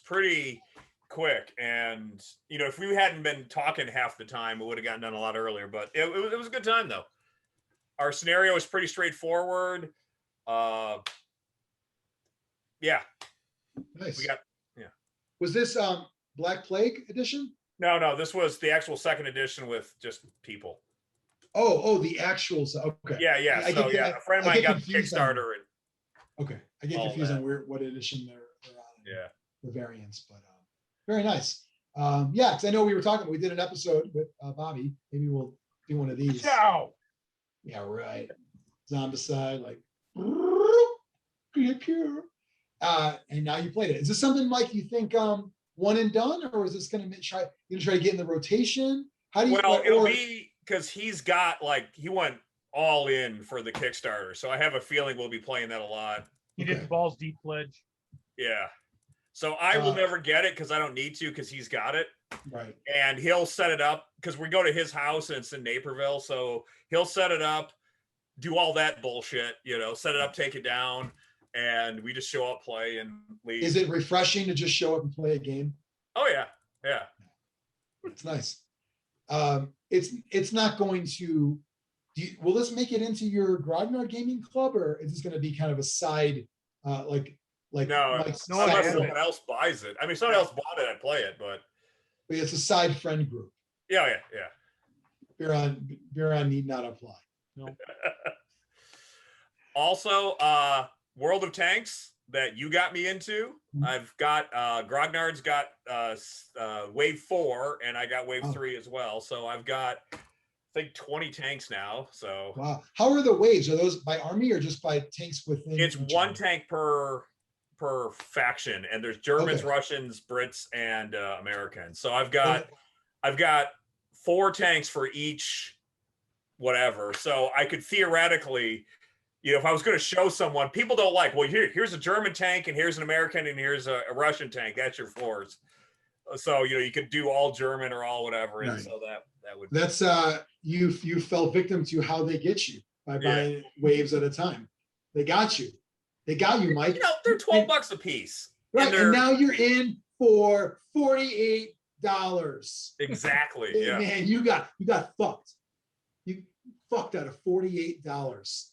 pretty quick, and you know, if we hadn't been talking half the time, it would have gotten done a lot earlier. But it was a good time though. Our scenario is pretty straightforward. Yeah. Nice. Yeah. Was this Black Plague edition? No, this was the actual 2nd edition with just people. Oh, the actual. Okay. Yeah. A friend of mine got the Kickstarter. Okay, I get confused on what edition they're on. Yeah. The variants, but very nice. Yeah, because I know we did an episode with Bobby. Maybe we'll do one of these. Ciao. Yeah, right. Zombicide, like. And now you played it. Is this something, Mike, you think one and done, or is this going to try to get in the rotation? How do you? Well, it'll be because he went all in for the Kickstarter, so I have a feeling we'll be playing that a lot. He did the Balls Deep pledge. Yeah. So I will never get it because I don't need to because he's got it. Right. And he'll set it up because we go to his house and it's in Naperville, so he'll set it up, do all that bullshit, set it up, take it down. And we just show up, play, and leave. Is it refreshing to just show up and play a game? Oh yeah. It's nice. It's not going to. Will this make it into your Grognard Gaming Club, or is this going to be kind of a side, like Like No, Mike's no one unless has someone it. else buys it. I mean, if someone else bought it, I'd play it, but it's a side friend group. yeah. Biran need not apply. No. Also, World of Tanks that you got me into. Mhm. I've got Grognard's got wave 4, and I got wave Oh. 3 as well. So I've got, I think, 20 tanks now. So Wow. How are the waves? Are those by army or just by tanks within? it's each one army? tank per faction, and there's Germans, Okay. Russians, Brits, and Americans. So I've got 4 tanks for each whatever. So I could theoretically, if I was going to show someone, people don't like, well, here's a German tank, and here's an American, and here's a Russian tank. That's your force. So you could do all German or all whatever, and Right. so that would. That's you fell victim to how they get you by buying waves at a time. They got you. They got you, Mike. They're $12 a piece. Right, and now you're in for $48. Exactly. Hey, Yeah. man, you got fucked. You fucked out of $48.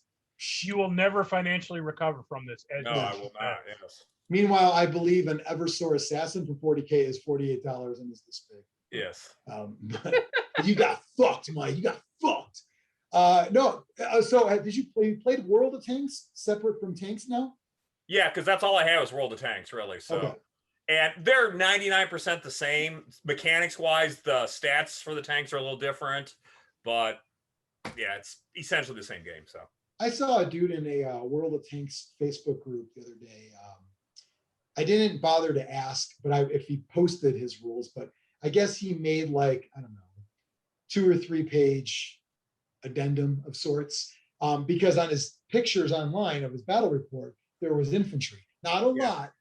You will never financially recover from this. As No, you I will not. Yes. Meanwhile, I believe an Eversor Assassin for 40K is $48 and is this big. Yes. But you got fucked, Mike. You got fucked. No. So did you played World of Tanks separate from Tanks now? Yeah, because that's all I have is World of Tanks, really. So, Okay. and they're 99% the same mechanics wise. The stats for the tanks are a little different, but yeah, it's essentially the same game. So I saw a dude in a World of Tanks Facebook group the other day. I didn't bother to ask, but if he posted his rules, but I guess he made like, I don't know, 2 or 3 page addendum of sorts, because on his pictures online of his battle report, there was infantry. Not a lot,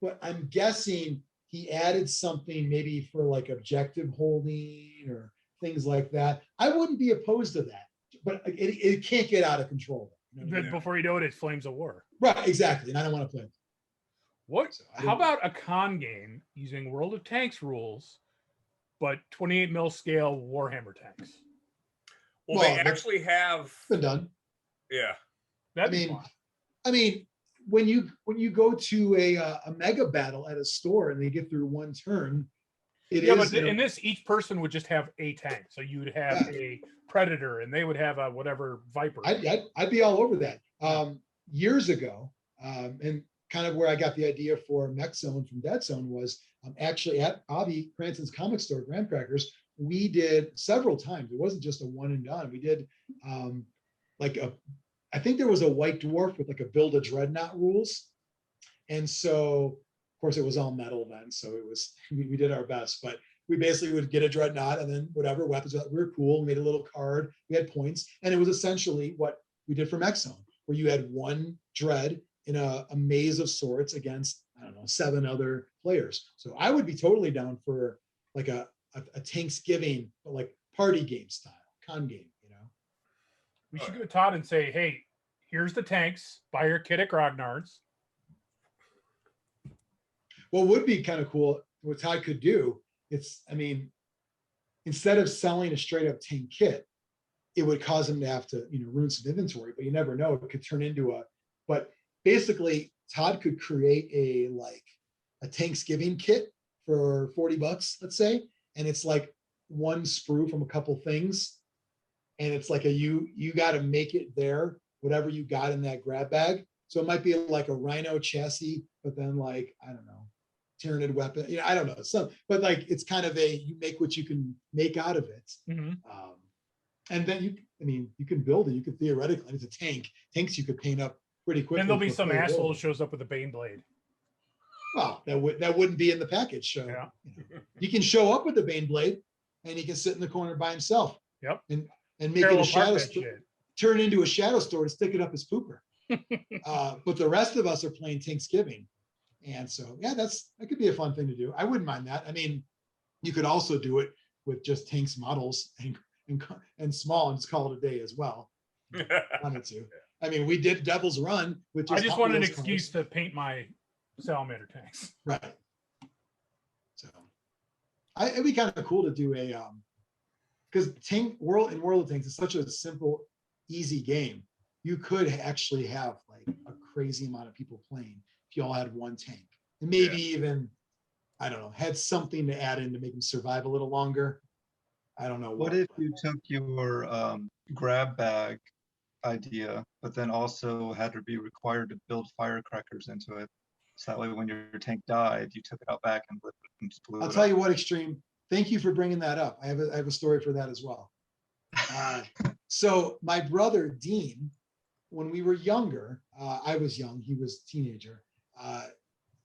but I'm guessing he added something maybe for like objective holding or things like that. I wouldn't be opposed to that, but it can't get out of control. You know what I mean? Before you know it, it's Flames of War. Right, exactly. And I don't want to play it. What? So I How didn't- about a con game using World of Tanks rules, but 28 mil scale Warhammer tanks? well, Well, they that's- actually have. It's been done. Yeah. That'd I be mean, fun. I mean, when you go to a mega battle at a store and they get through one turn, Yeah, is, but in this, each person would just have a tank. So you would have a Predator, and they would have a whatever Viper. I'd be all over that. Years ago, and kind of where I got the idea for Mech Zone from Dead Zone was actually at Avi Cranston's comic store, Graham Crackers. We did several times. It wasn't just a one and done. We did I think there was a White Dwarf with like a Build a Dreadnought rules. And so, of course, it was all metal then. So it was, we did our best, but we basically would get a Dreadnought and then whatever weapons, we were cool. We made a little card, we had points. And it was essentially what we did for Mech Zone, where you had one Dread in a maze of sorts against, I don't know, 7 other players. So I would be totally down for like a Tanksgiving, but like party game style, con game. We should go to Todd and say, hey, here's the tanks. Buy your kit at Grognard's. What would be kind of cool, what Todd could do, instead of selling a straight up tank kit, it would cause him to have to, ruin some inventory, but you never know. It could turn into but basically Todd could create a Tanksgiving kit for $40, let's say. And it's like one sprue from a couple things. And it's like you got to make it there, whatever you got in that grab bag. So it might be like a Rhino chassis, but then like, I don't know, Tyranid weapon, I don't know. But like, it's kind of you make what you can make out of it. Mm-hmm. And then you can build it. You could theoretically, it's a tank. Tanks you could paint up pretty quickly. Then there'll be for some playability. asshole who shows up with a Bane blade. Well, that wouldn't be in the package. So Yeah. You can show up with the Bane blade and he can sit in the corner by himself. Yep. And make Parallel it a park shadow that shit. turn into a shadow store to stick it up his pooper. But the rest of us are playing Tanksgiving. And so, yeah, that could be a fun thing to do. I wouldn't mind that. I mean, you could also do it with just tanks models and small and just call it a day as well. If you wanted to. I mean, we did Devil's Run with just I just Hot wanted an Wheels excuse cars. to paint my salamander tanks. Right. So it'd be kind of cool to do because World of Tanks is such a simple, easy game. You could actually have like a crazy amount of people playing if you all had one tank. And maybe even, I don't know, had something to add in to make them survive a little longer. I don't know What what. if you took your grab bag idea, but then also had to be required to build firecrackers into it? So that way when your tank died, you took it out back and lit it and just blew I'll it tell up. you what, Xtreme. Thank you for bringing that up. I have a story for that as well. So my brother Dean, when we were younger, I was young, he was a teenager.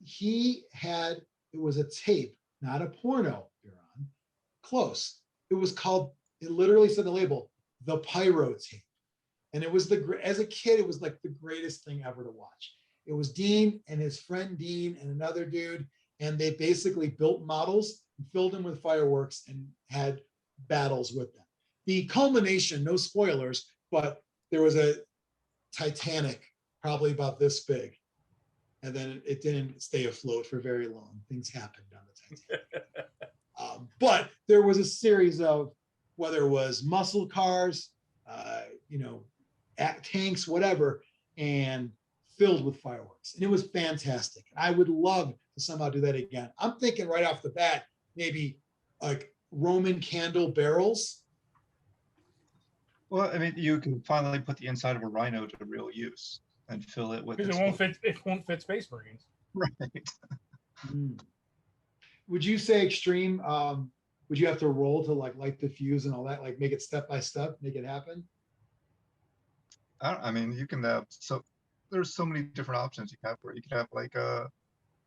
It was a tape, not a porno, Biran. Close. It was called, it literally said the label, the Pyro Tape. And it was as a kid, it was like the greatest thing ever to watch. It was Dean and his friend Dean and another dude, and they basically built models and filled them with fireworks and had battles with them. The culmination, no spoilers, but there was a Titanic, probably about this big. And then it didn't stay afloat for very long. Things happened on the Titanic. But there was a series of, whether it was muscle cars, tanks, whatever, and filled with fireworks. And it was fantastic. I would love to somehow do that again. I'm thinking right off the bat, maybe like Roman candle barrels. Well, I mean, you can finally put the inside of a rhino to real use and fill it with. Because it won't fit Space Marines. Right. Would you say Xtreme? Would you have to roll to like light the fuse and all that? Like make it step by step, make it happen? I mean, you can have there's so many different options you have for it. You could have like a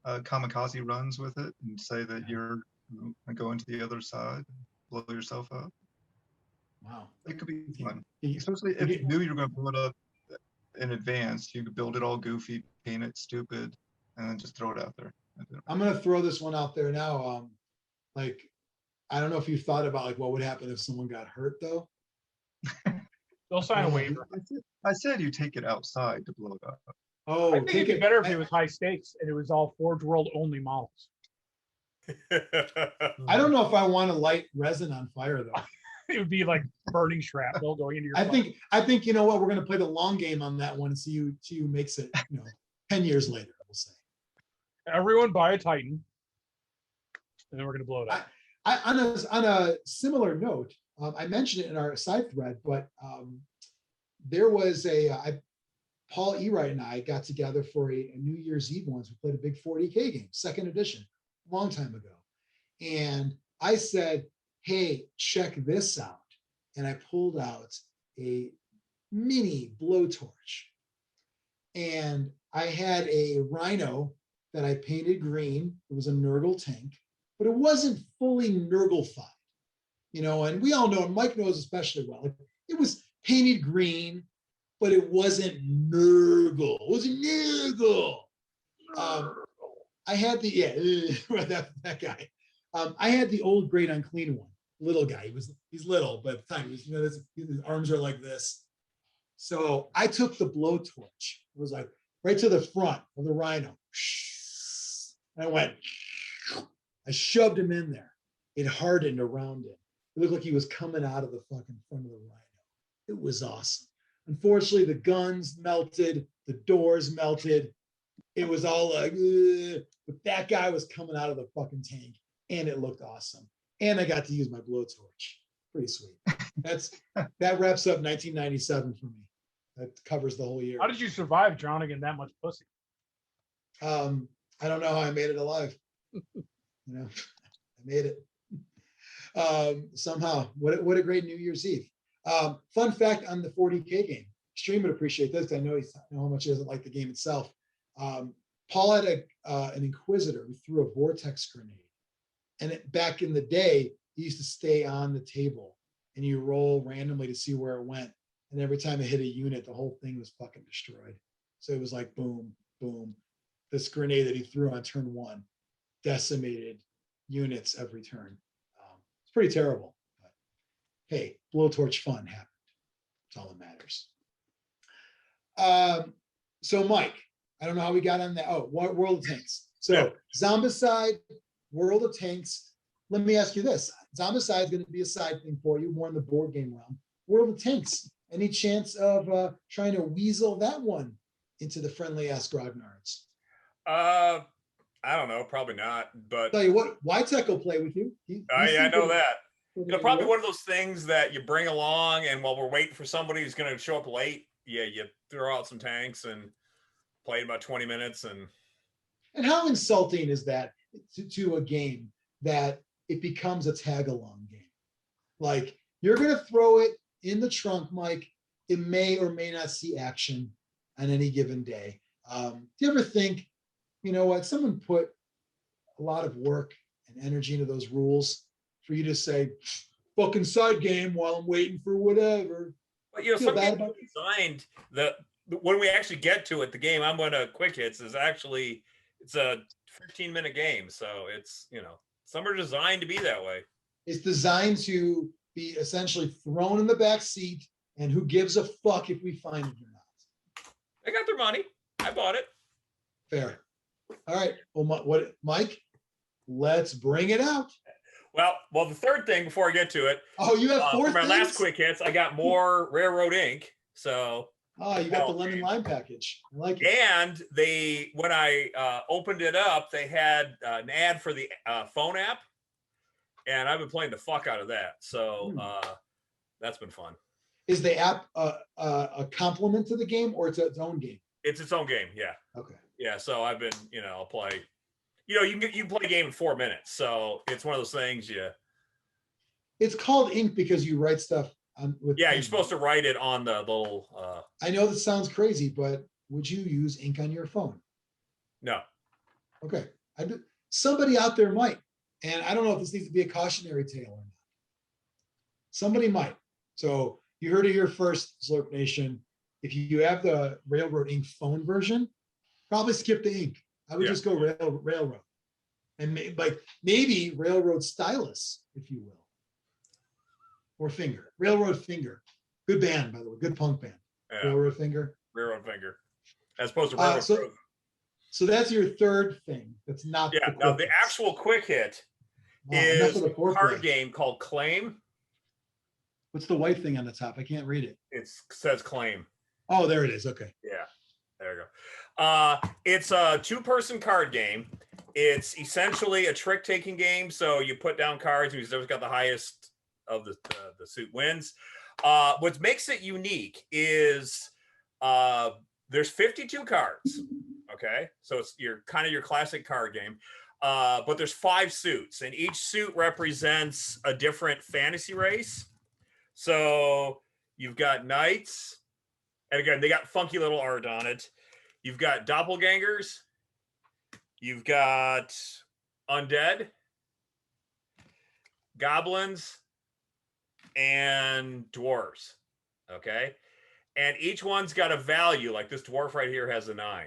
kamikaze runs with it and say that you're gonna go into the other side, blow yourself up. Wow, it could be fun, especially if you knew you were gonna blow it up in advance. You could build it all goofy, paint it stupid, and then just throw it out there. I'm gonna throw this one out there now. Like, I don't know if you thought about like what would happen if someone got hurt though. They'll sign a waiver. I said you take it outside to blow it up. Oh, I think it'd be better if it was high stakes and it was all Forge World only models. I don't know if I want to light resin on fire though. It would be like burning shrapnel going into your. I think you know what, we're gonna play the long game on that one and see who makes it. 10 years later, we'll say. Everyone buy a Titan, and then we're gonna blow it up. On a similar note, I mentioned it in our side thread, but there was Paul Ewright and I got together for a New Year's Eve once. We played a big 40K game, second edition, a long time ago. And I said, hey, check this out. And I pulled out a mini blowtorch. And I had a Rhino that I painted green. It was a Nurgle tank, but it wasn't fully Nurgle-fied. And we all know, and Mike knows especially well, it was painted green, but it wasn't Nurgle. It wasn't Nurgle. I had that guy. I had the old Great Unclean one, little guy. He's little, but at the time, his arms are like this. So I took the blowtorch. It was like right to the front of the Rhino. And I shoved him in there. It hardened around him. It looked like he was coming out of the fucking front of the Rhino. It was awesome. Unfortunately, the guns melted, the doors melted. It was all like, ugh. But that guy was coming out of the fucking tank, and it looked awesome. And I got to use my blowtorch. Pretty sweet. That wraps up 1997 for me. That covers the whole year. How did you survive drowning in that much pussy? I don't know how I made it alive. I made it. Somehow. What a great New Year's Eve. Fun fact on the 40K game. Xtreme would appreciate this. I know how much he doesn't like the game itself. Paul had an Inquisitor who threw a vortex grenade. And back in the day, he used to stay on the table and you roll randomly to see where it went. And every time it hit a unit, the whole thing was fucking destroyed. So it was like boom, boom. This grenade that he threw on turn one decimated units every turn. It's pretty terrible. But hey, blowtorch fun happened. That's all that matters. So Mike, I don't know how we got on that. Oh, World of Tanks. So Zombicide, World of Tanks. Let me ask you this. Zombicide is going to be a side thing for you, more in the board game realm. World of Tanks. Any chance of trying to weasel that one into the friendly ass grognards? I don't know, probably not, but Tell you what, Witek will play with you. yeah, I know that. pretty It'll probably be good. one of those things that you bring along, and while we're waiting for somebody who's going to show up late, you throw out some tanks and play about 20 minutes. And how insulting is that to a game that it becomes a tag along game? Like, you're going to throw it in the trunk, Mike. It may or may not see action on any given day. Do you ever think, you know what, someone put a lot of work and energy into those rules for you to say, fucking side game while I'm waiting for whatever? But you know, Feel some bad games about are designed that when we actually get to it, the game I'm going to Kwikhitz is actually, it's a 15-minute game, so it's, you know, some are designed to be that way. It's designed to be essentially thrown in the back seat, and who gives a fuck if we find it or not? They got their money. I bought it. Fair. All right. Well, Mike? Let's bring it out. Well, the third thing before I get to it. Oh, you have four for my things? last Kwikhitz, I got more Railroad Ink. So. Oh, you got the lemon lime package. I like it. And when I opened it up, they had an ad for the phone app, and I've been playing the fuck out of that. So that's been fun. Is the app a complement to the game, or it's its own game? It's its own game. Yeah. Okay. Yeah. So I've been, I'll play. You can play a game in 4 minutes. So it's one of those things. Yeah. It's called ink because you write stuff on with. Yeah, you're supposed to write it on the little. I know this sounds crazy, but would you use ink on your phone? No. Okay. Somebody out there might, and I don't know if this needs to be a cautionary tale or not. Somebody might. So you heard it here first, Zlurp Nation. If you have the Railroad Ink phone version, probably skip the ink. I would just go Railroad, and maybe Railroad Stylus, if you will, or Finger. Railroad Finger, good band, by the way, good punk band. Yeah. Railroad Finger, as opposed to Railroad Frozen. So that's your third thing. That's not. Yeah. Now the actual quick hit is a card game called Claim. What's the white thing on the top? I can't read it. It says Claim. Oh, there it is. Okay. Yeah, there you go. It's a 2-person card game. It's essentially a trick-taking game. So you put down cards, and whoever's got the highest of the suit wins. What makes it unique is there's 52 cards. Okay, so it's your classic card game. But there's 5 suits, and each suit represents a different fantasy race. So you've got knights, and again, they got funky little art on it. You've got doppelgangers. You've got undead, goblins, and dwarves. Okay. And each one's got a value. Like this dwarf right here has a 9.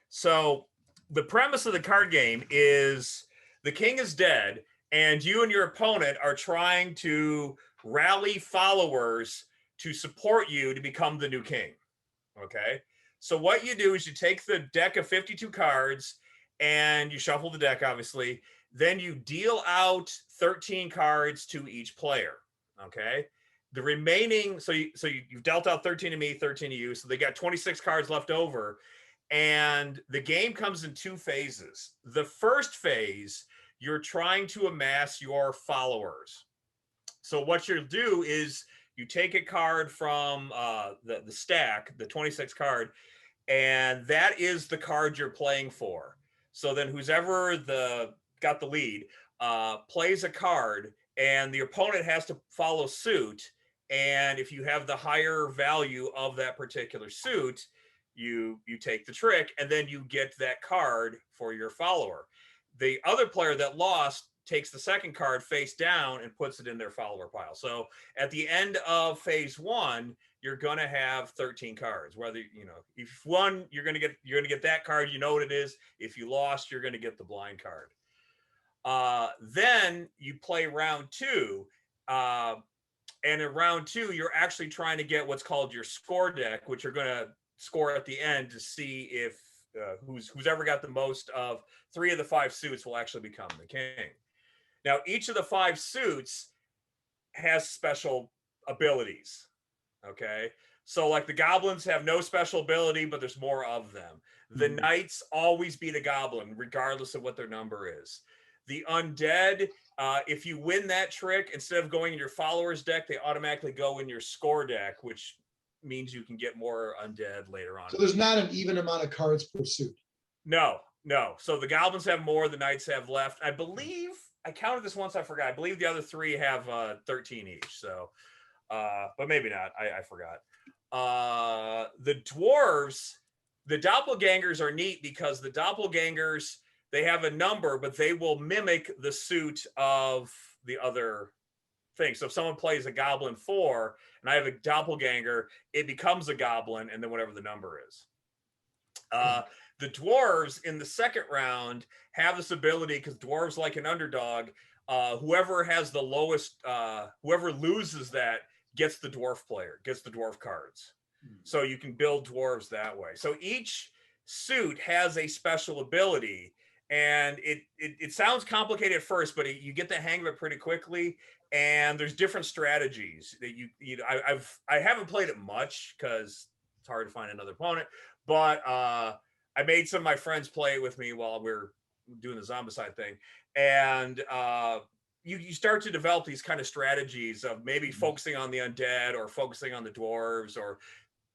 So the premise of the card game is the king is dead, and you and your opponent are trying to rally followers to support you to become the new king. Okay. So what you do is you take the deck of 52 cards and you shuffle the deck, obviously. Then you deal out 13 cards to each player. Okay. The remaining, so you've dealt out 13 to me, 13 to you. So they got 26 cards left over. And the game comes in 2 phases. The first phase, you're trying to amass your followers. So what you'll do is you take a card from the stack, the 26 card, and that is the card you're playing for. So then whoever got the lead plays a card, and the opponent has to follow suit. And if you have the higher value of that particular suit, you take the trick, and then you get that card for your follower. The other player that lost takes the second card face down and puts it in their follower pile. So at the end of phase 1, you're going to have 13 cards. Whether, if you won, you're going to get that card. You know what it is. If you lost, you're going to get the blind card. Then you play round 2. And in round 2, you're actually trying to get what's called your score deck, which you're going to score at the end to see if who's ever got the most of 3 of the 5 suits will actually become the king. Now, each of the 5 suits has special abilities. Okay. So like the goblins have no special ability, but there's more of them. The knights always beat a goblin, regardless of what their number is. The undead, if you win that trick, instead of going in your followers deck, they automatically go in your score deck, which means you can get more undead later on. So there's not an even amount of cards per suit. No. So the goblins have more, the knights have left. I believe, I counted this once, I forgot. I believe the other three have 13 each. So, but maybe not. I forgot. The dwarves, the doppelgangers are neat because the doppelgangers, they have a number, but they will mimic the suit of the other thing. So if someone plays a goblin 4 and I have a doppelganger, it becomes a goblin and then whatever the number is. The dwarves in the second round have this ability because dwarves like an underdog. Whoever has the lowest, whoever loses that gets the dwarf player, gets the dwarf cards. So you can build dwarves that way. So each suit has a special ability, and it sounds complicated at first, but you get the hang of it pretty quickly. And there's different strategies that I haven't played it much because it's hard to find another opponent, but I made some of my friends play it with me while we're doing the Zombicide thing, and you start to develop these kind of strategies of maybe focusing on the undead or focusing on the dwarves or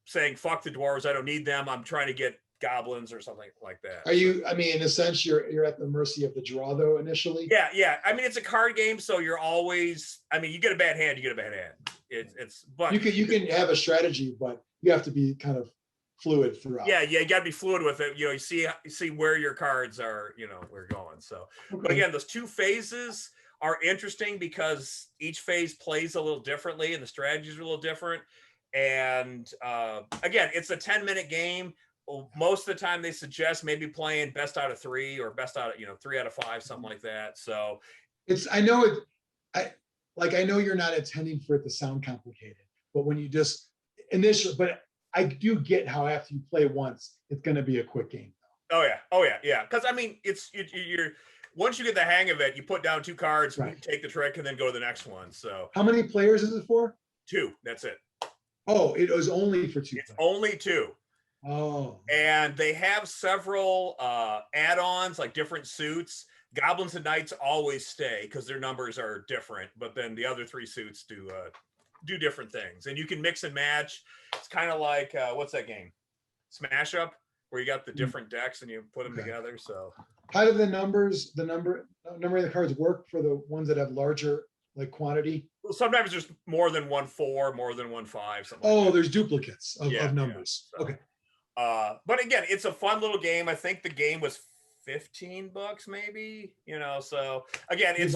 saying fuck the dwarves, I don't need them, I'm trying to get goblins or something like that. Are you, I mean, in a sense, you're at the mercy of the draw though initially? Yeah. I mean, it's a card game, so you're always, I mean, you get a bad hand, you get a bad hand. It's but you can have a strategy, but you have to be kind of fluid throughout. Yeah, you got to be fluid with it. You see where your cards are, where you're going. So, Okay. But again, those two phases are interesting because each phase plays a little differently and the strategies are a little different. And again, it's a 10-minute game. Most of the time they suggest maybe playing best out of 3 or best out of, 3 out of 5, something like that. So I know you're not intending for it to sound complicated, but when you just but I do get how after you play once, it's going to be a quick game. Oh yeah. Because I mean, you're once you get the hang of it, you put down 2 cards, right, take the trick, and then go to the next one. So how many players is it for? 2. That's it. Oh, it was only for 2. It's only 2. Oh. And they have several add-ons, like different suits. Goblins and Knights always stay because their numbers are different, but then the other 3 suits do different things, and you can mix and match. It's kind of like what's that game, Smash Up, where you got the different decks and you put them together. So how do the number of the cards work for the ones that have larger quantity? Well, sometimes there's more than 1 4, more than 1 5, something like that. There's duplicates of numbers. So, okay. But again, it's a fun little game. I think the game was $15 maybe, so again, it's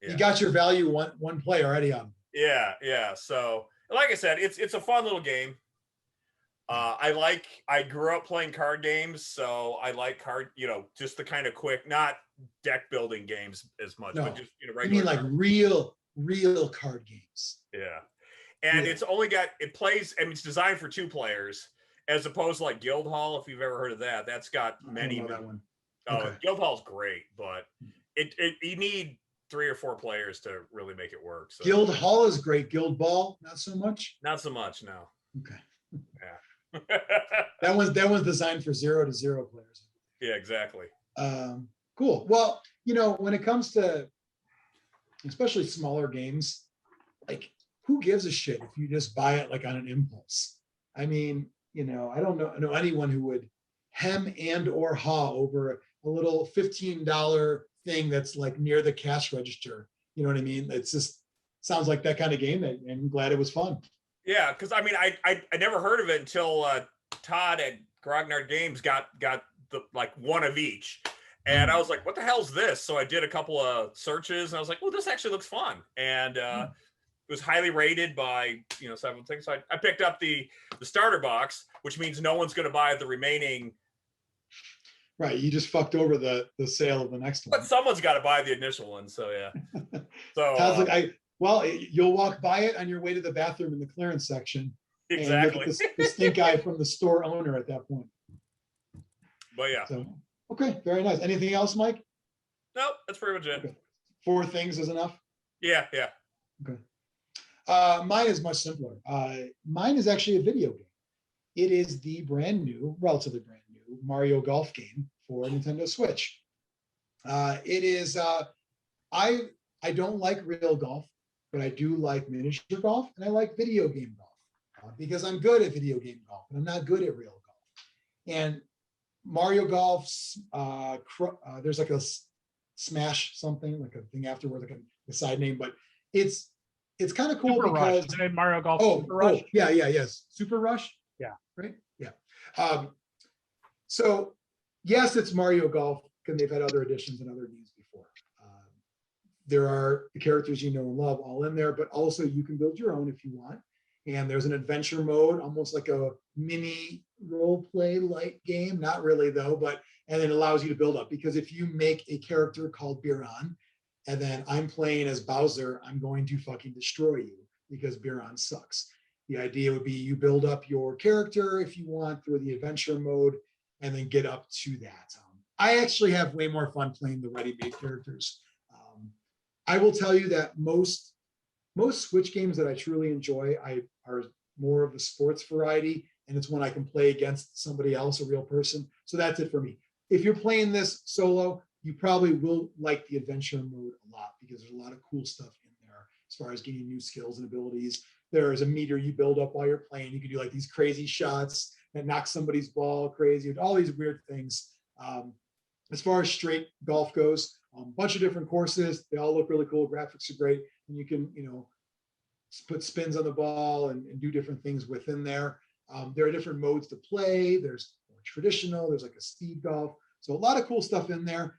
you got your value one play already on. Yeah. So like I said, it's a fun little game. I grew up playing card games, so I like just the kind of quick, not deck building games as much, but just regular. You mean like real card games? Yeah. And it's only it plays, I mean, it's designed for 2 players as opposed to like Guildhall, if you've ever heard of that. That's got many. That one. Okay. Guildhall's great, but you need 3 or 4 players to really make it work. So. Guildhall is great. Guild Ball, not so much. Not so much, no. Okay. Yeah. that one's designed for 0 to 0 players. Yeah, exactly. Cool. Well, when it comes to especially smaller games, who gives a shit if you just buy it on an impulse? I mean, I don't know anyone who would hem and or haw over a little $15 thing that's near the cash register. You know what I mean? It's just sounds like that kind of game, and I'm glad it was fun. Yeah, because I mean, I never heard of it until Todd at Grognard Games got the one of each, and I was like, "What the hell's this?" So I did a couple of searches, and I was like, "Well, this actually looks fun," and it was highly rated by several things. So I picked up the starter box, which means no one's going to buy the remaining. Right, you just fucked over the sale of the next one. But someone's got to buy the initial one, so yeah. So Todd's you'll walk by it on your way to the bathroom in the clearance section. Exactly. And look at the stink eye from the store owner at that point. But yeah. So, okay, very nice. Anything else, Mike? No, that's pretty much it. Okay. 4 things is enough? Yeah. Okay. Mine is much simpler. Mine is actually a video game. It is the brand new, relatively brand new Mario Golf game for Nintendo Switch. It is, I don't like real golf, but I do like miniature golf, and I like video game golf because I'm good at video game golf, and I'm not good at real golf. And Mario Golf's, there's like a Smash something, like a thing afterward, like a side name, but it's kind of cool Super because Rush. Isn't it Mario Golf Super Rush? Yes, Super Rush. Yeah. Right. Yeah. So yes, it's Mario Golf because they've had other editions and other games before. There are the characters you know and love all in there, but also you can build your own if you want. And there's an adventure mode, almost like a mini role play light game. Not really though, but and it allows you to build up, because if you make a character called Biran and then I'm playing as Bowser, I'm going to fucking destroy you because Biran sucks. The idea would be you build up your character if you want through the adventure mode and then get up to that. I actually have way more fun playing the ready-made characters. I will tell you that most Switch games that I truly enjoy are more of the sports variety, and it's when I can play against somebody else, a real person. So that's it for me. If you're playing this solo, you probably will like the adventure mode a lot because there's a lot of cool stuff in there as far as getting new skills and abilities. There is a meter you build up while you're playing. You can do like these crazy shots that knock somebody's ball crazy, all these weird things. As far as straight golf goes, a bunch of different courses. They all look really cool. Graphics are great. And you can, put spins on the ball and do different things within there. There are different modes to play. There's more traditional. There's like a speed golf. So a lot of cool stuff in there.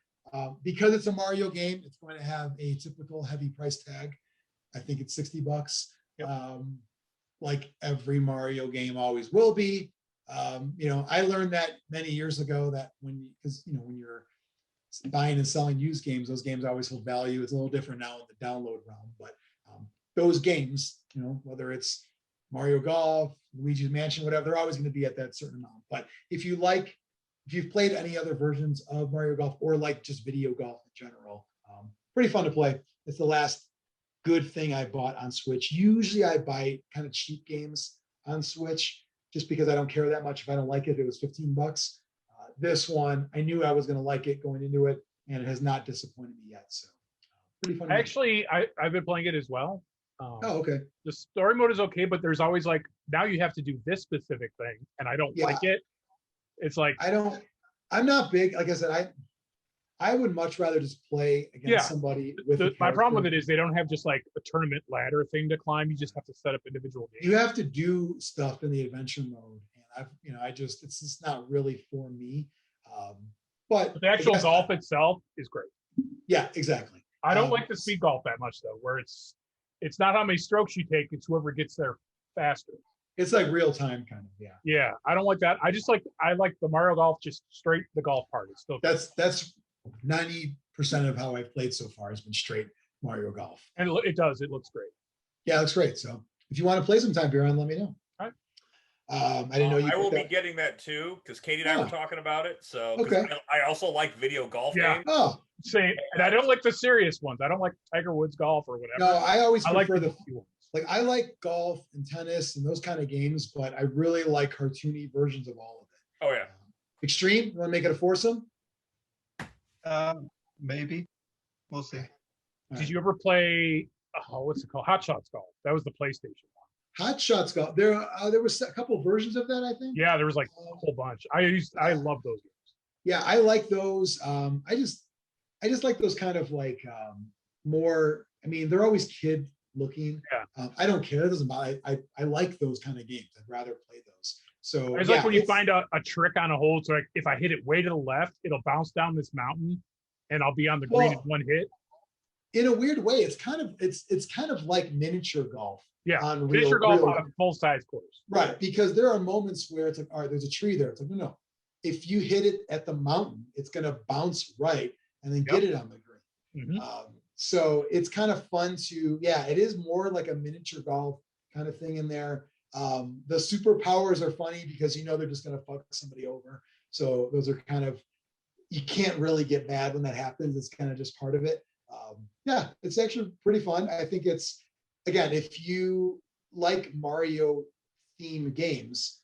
Because it's a Mario game, it's going to have a typical heavy price tag. I think it's $60. Yep. Like every Mario game always will be. I learned that many years ago that when you're buying and selling used games, those games always hold value. It's a little different now in the download realm, but those games, whether it's Mario Golf, Luigi's Mansion, whatever, they're always going to be at that certain amount. But if you've played any other versions of Mario Golf or like just video golf in general, pretty fun to play. It's the last good thing I bought on Switch. Usually I buy kind of cheap games on Switch just because I don't care that much if I don't like it. It was $15. This one, I knew I was going to like it going into it, and it has not disappointed me yet. So pretty fun. Actually, I've been playing it as well. Okay. The story mode is okay, but there's always like, now you have to do this specific thing, and I don't like it. It's like I'm not big. Like I said, I would much rather just play against somebody with my problem with it is they don't have just like a tournament ladder thing to climb. You just have to set up individual games. You have to do stuff in the adventure mode, and it's just not really for me. But the actual golf itself is great. Yeah, exactly. I don't like the speed golf that much though, where it's not how many strokes you take, it's whoever gets there faster. It's like real time kind of, yeah. Yeah, I don't like that. I like the Mario Golf, just straight the golf part. It's still that's 90% of how I've played so far has been straight Mario Golf. And it looks great. Yeah, it looks great. So if you want to play sometime, Biran, let me know. All right. I didn't know you. I will be getting that too because Katie and I were talking about it. So okay. I also like video golf games. Oh, same. And I don't like the serious ones. I don't like Tiger Woods golf or whatever. No, I always prefer like the ones. Like I like golf and tennis and those kind of games, but I really like cartoony versions of all of it. Oh yeah. Extreme. You want to make it a foursome? Maybe. We'll see. Did you ever play? What's it called? Hot Shots Golf. That was the PlayStation one. Hot Shots Golf. There was a couple versions of that, I think. Yeah, there was like a whole bunch. I love those games. Yeah, I like those. I just like those kind of like more. I mean, they're always kid looking. Yeah. I don't care. It doesn't bother. I like those kind of games. I'd rather play those. So it's like when you find a trick on a hole. So like if I hit it way to the left, it'll bounce down this mountain, and I'll be on the green in one hit. In a weird way, it's kind of like miniature golf. Yeah, miniature golf on a full size course. Right, because there are moments where it's like, all right, there's a tree there. It's like, no. If you hit it at the mountain, it's going to bounce right and then get it on the green. Mm-hmm. So it's kind of fun it is more like a miniature golf kind of thing in there. The superpowers are funny because they're just going to fuck somebody over. So those are kind of, you can't really get mad when that happens. It's kind of just part of it. It's actually pretty fun. I think it's again, if you like Mario themed games,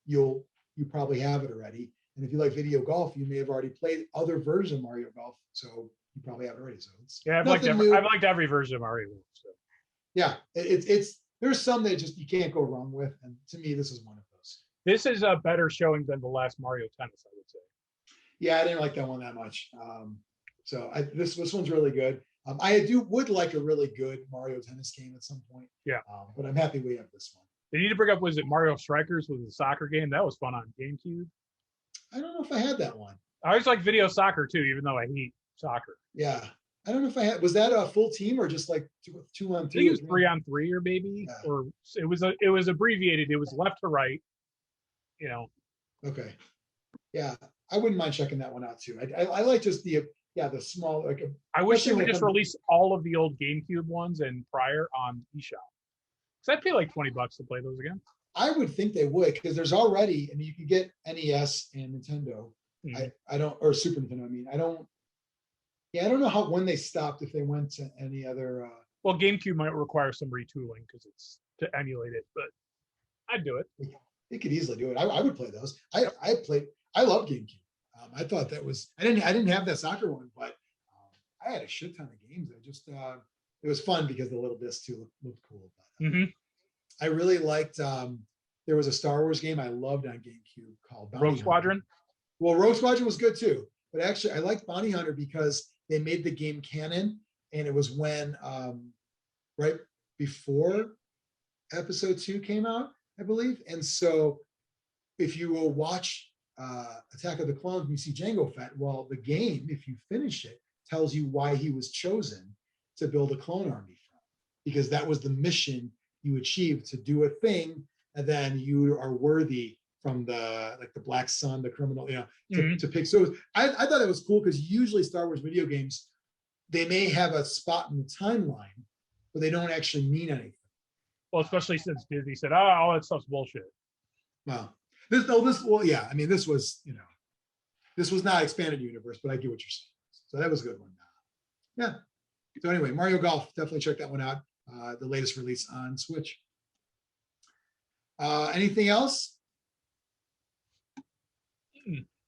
you probably have it already. And if you like video golf, you may have already played other versions of Mario Golf, so you probably have it already. So it's Yeah, I've liked every version of Mario. So. Yeah, it's there's some that just you can't go wrong with, and to me, this is one of those. This is a better showing than the last Mario Tennis, I would say. Yeah, I didn't like that one that much. So this one's really good. I would like a really good Mario Tennis game at some point. Yeah, but I'm happy we have this one. They need to bring up, was it Mario Strikers? Was a soccer game that was fun on GameCube? I don't know if I had that one. I always like video soccer too, even though I hate soccer. Yeah, I don't know if I had. Was that a full team or just like two on three? I think it was 3-on-3 or maybe, yeah. Or it was abbreviated. It was left to right. You know. Okay. Yeah, I wouldn't mind checking that one out too. I like just the small like. I wish they would just release all of the old GameCube ones and prior on eShop. Because I'd pay like $20 to play those again. I would think they would, because there's already, I mean, you can get NES and Nintendo. Mm-hmm. I don't, or Super Nintendo. I mean, I don't know when they stopped, if they went to any other. Well, GameCube might require some retooling because it's to emulate it, but I'd do it. It could easily do it. I would play those. I love GameCube. I thought that was, I didn't have that soccer one, but I had a shit ton of games. It was fun because the little disc too looked cool. But, mm-hmm. I really liked, there was a Star Wars game I loved on GameCube called Bounty Rogue Squadron. Hunter. Well, Rogue Squadron was good too, but actually I liked Bounty Hunter because they made the game canon, and it was when right before Episode 2 came out, I believe. And so if you will watch Attack of the Clones, and you see Jango Fett, well, the game, if you finish it, tells you why he was chosen to build a clone army from, because that was the mission you achieved, to do a thing, and then you are worthy from the Black Sun, the criminal, to pick. So I thought it was cool, because usually Star Wars video games, they may have a spot in the timeline, but they don't actually mean anything. Well, especially since Disney said, all that stuff's bullshit. Well, this was, this was not expanded universe, but I get what you're saying. So that was a good one. Yeah. So anyway, Mario Golf, definitely check that one out. The latest release on Switch. Anything else?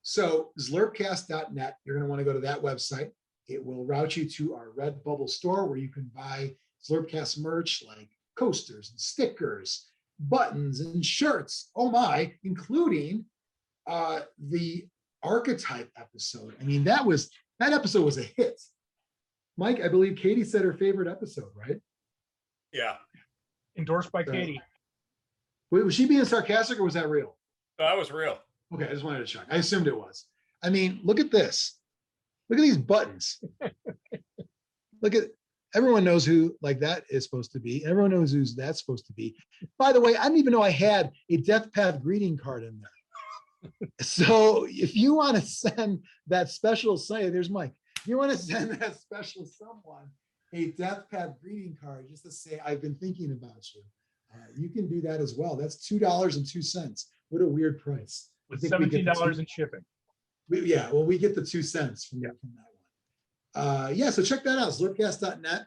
So Zlurpcast.net, you're going to want to go to that website. It will route you to our Redbubble store, where you can buy Zlurpcast merch like coasters and stickers, buttons and shirts. Oh my, including the archetype episode. I mean, that episode was a hit. Mike, I believe Katie said her favorite episode, right? Yeah. Endorsed by Katie. Wait, was she being sarcastic, or was that real? That was real. Okay, I just wanted to check. I assumed it was. I mean, look at this. Look at these buttons. Look at, everyone knows who like that is supposed to be. Everyone knows who's that's supposed to be. By the way, I didn't even know I had a Death Path greeting card in there. So if you want to send that special, there's Mike. If you want to send that special someone a Death Path greeting card, just to say, I've been thinking about you, you can do that as well. That's $2.02. What a weird price. With $17 in shipping. We get the 2 cents from that one. So check that out, Zlurpcast.net.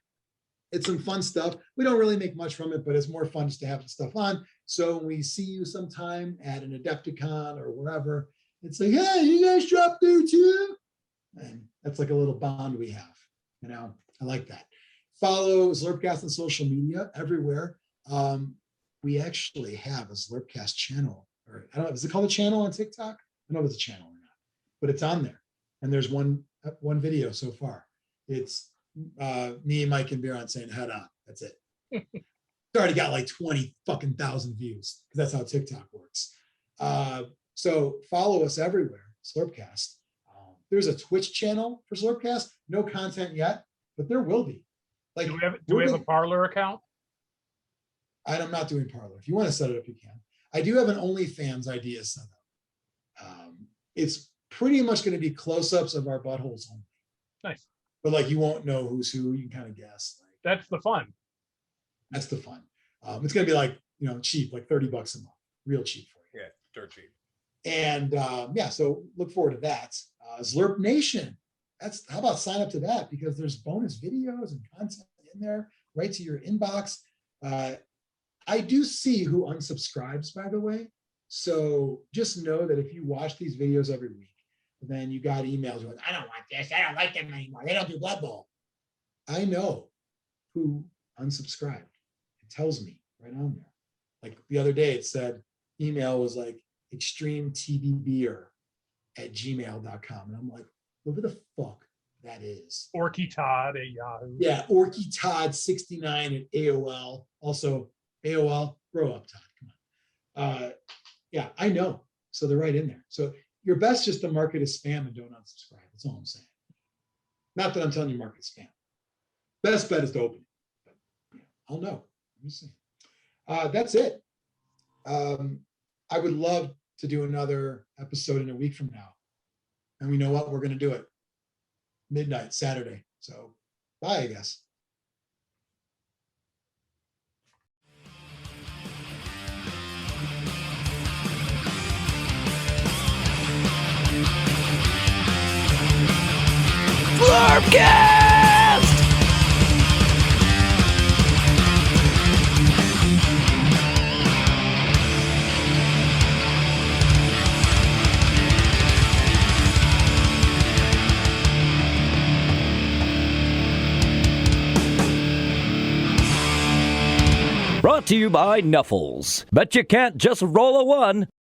It's some fun stuff. We don't really make much from it, but it's more fun just to have the stuff on. So when we see you sometime at an Adepticon or wherever, it's like, hey, you guys drop there too? And that's like a little bond we have. I like that. Follow Zlurpcast on social media everywhere. We actually have a Zlurpcast channel, or I don't know, is it called a channel on TikTok? I don't know if it's a channel or not, but it's on there. And there's one video so far. It's me, Mike, and Biran saying head on. That's it. It's already got like 20,000 views, because that's how TikTok works. So follow us everywhere, Zlurpcast. There's a Twitch channel for Zlurpcast. No content yet, but there will be. Like, do we have a Parlor account? I'm not doing Parlor. If you want to set it up, you can. I do have an OnlyFans idea set up. It's pretty much going to be close-ups of our buttholes only. Nice. But like, you won't know who's who. You can kind of guess. That's the fun. That's the fun. It's going to be like, cheap, like $30 a month, real cheap for you. Yeah, dirt cheap. And so look forward to that. Zlurp Nation. How about sign up to that, because there's bonus videos and content in there. right to your inbox. I do see who unsubscribes, by the way. So just know that if you watch these videos every week, then you got emails going, I don't want this. I don't like them anymore. They don't do Blood Bowl. I know who unsubscribed. It tells me right on there. Like the other day, it said email was like extremetbbeer@gmail.com. And I'm like, whoever the fuck that is. Orky Todd at Yahoo. Yeah, Orky Todd 69 at AOL. Also, AOL, grow up, Todd. Come on. Yeah, I know. So they're right in there. So your best just to mark it as spam and don't unsubscribe. That's all I'm saying. Not that I'm telling you mark it spam. Best bet is to open it. But I'll know. I'm just saying. That's it. I would love to do another episode in a week from now. And we know what? We're going to do it. Midnight, Saturday. So bye, I guess. Zlurpcast! Brought to you by Nuffles. Bet you can't just roll a one.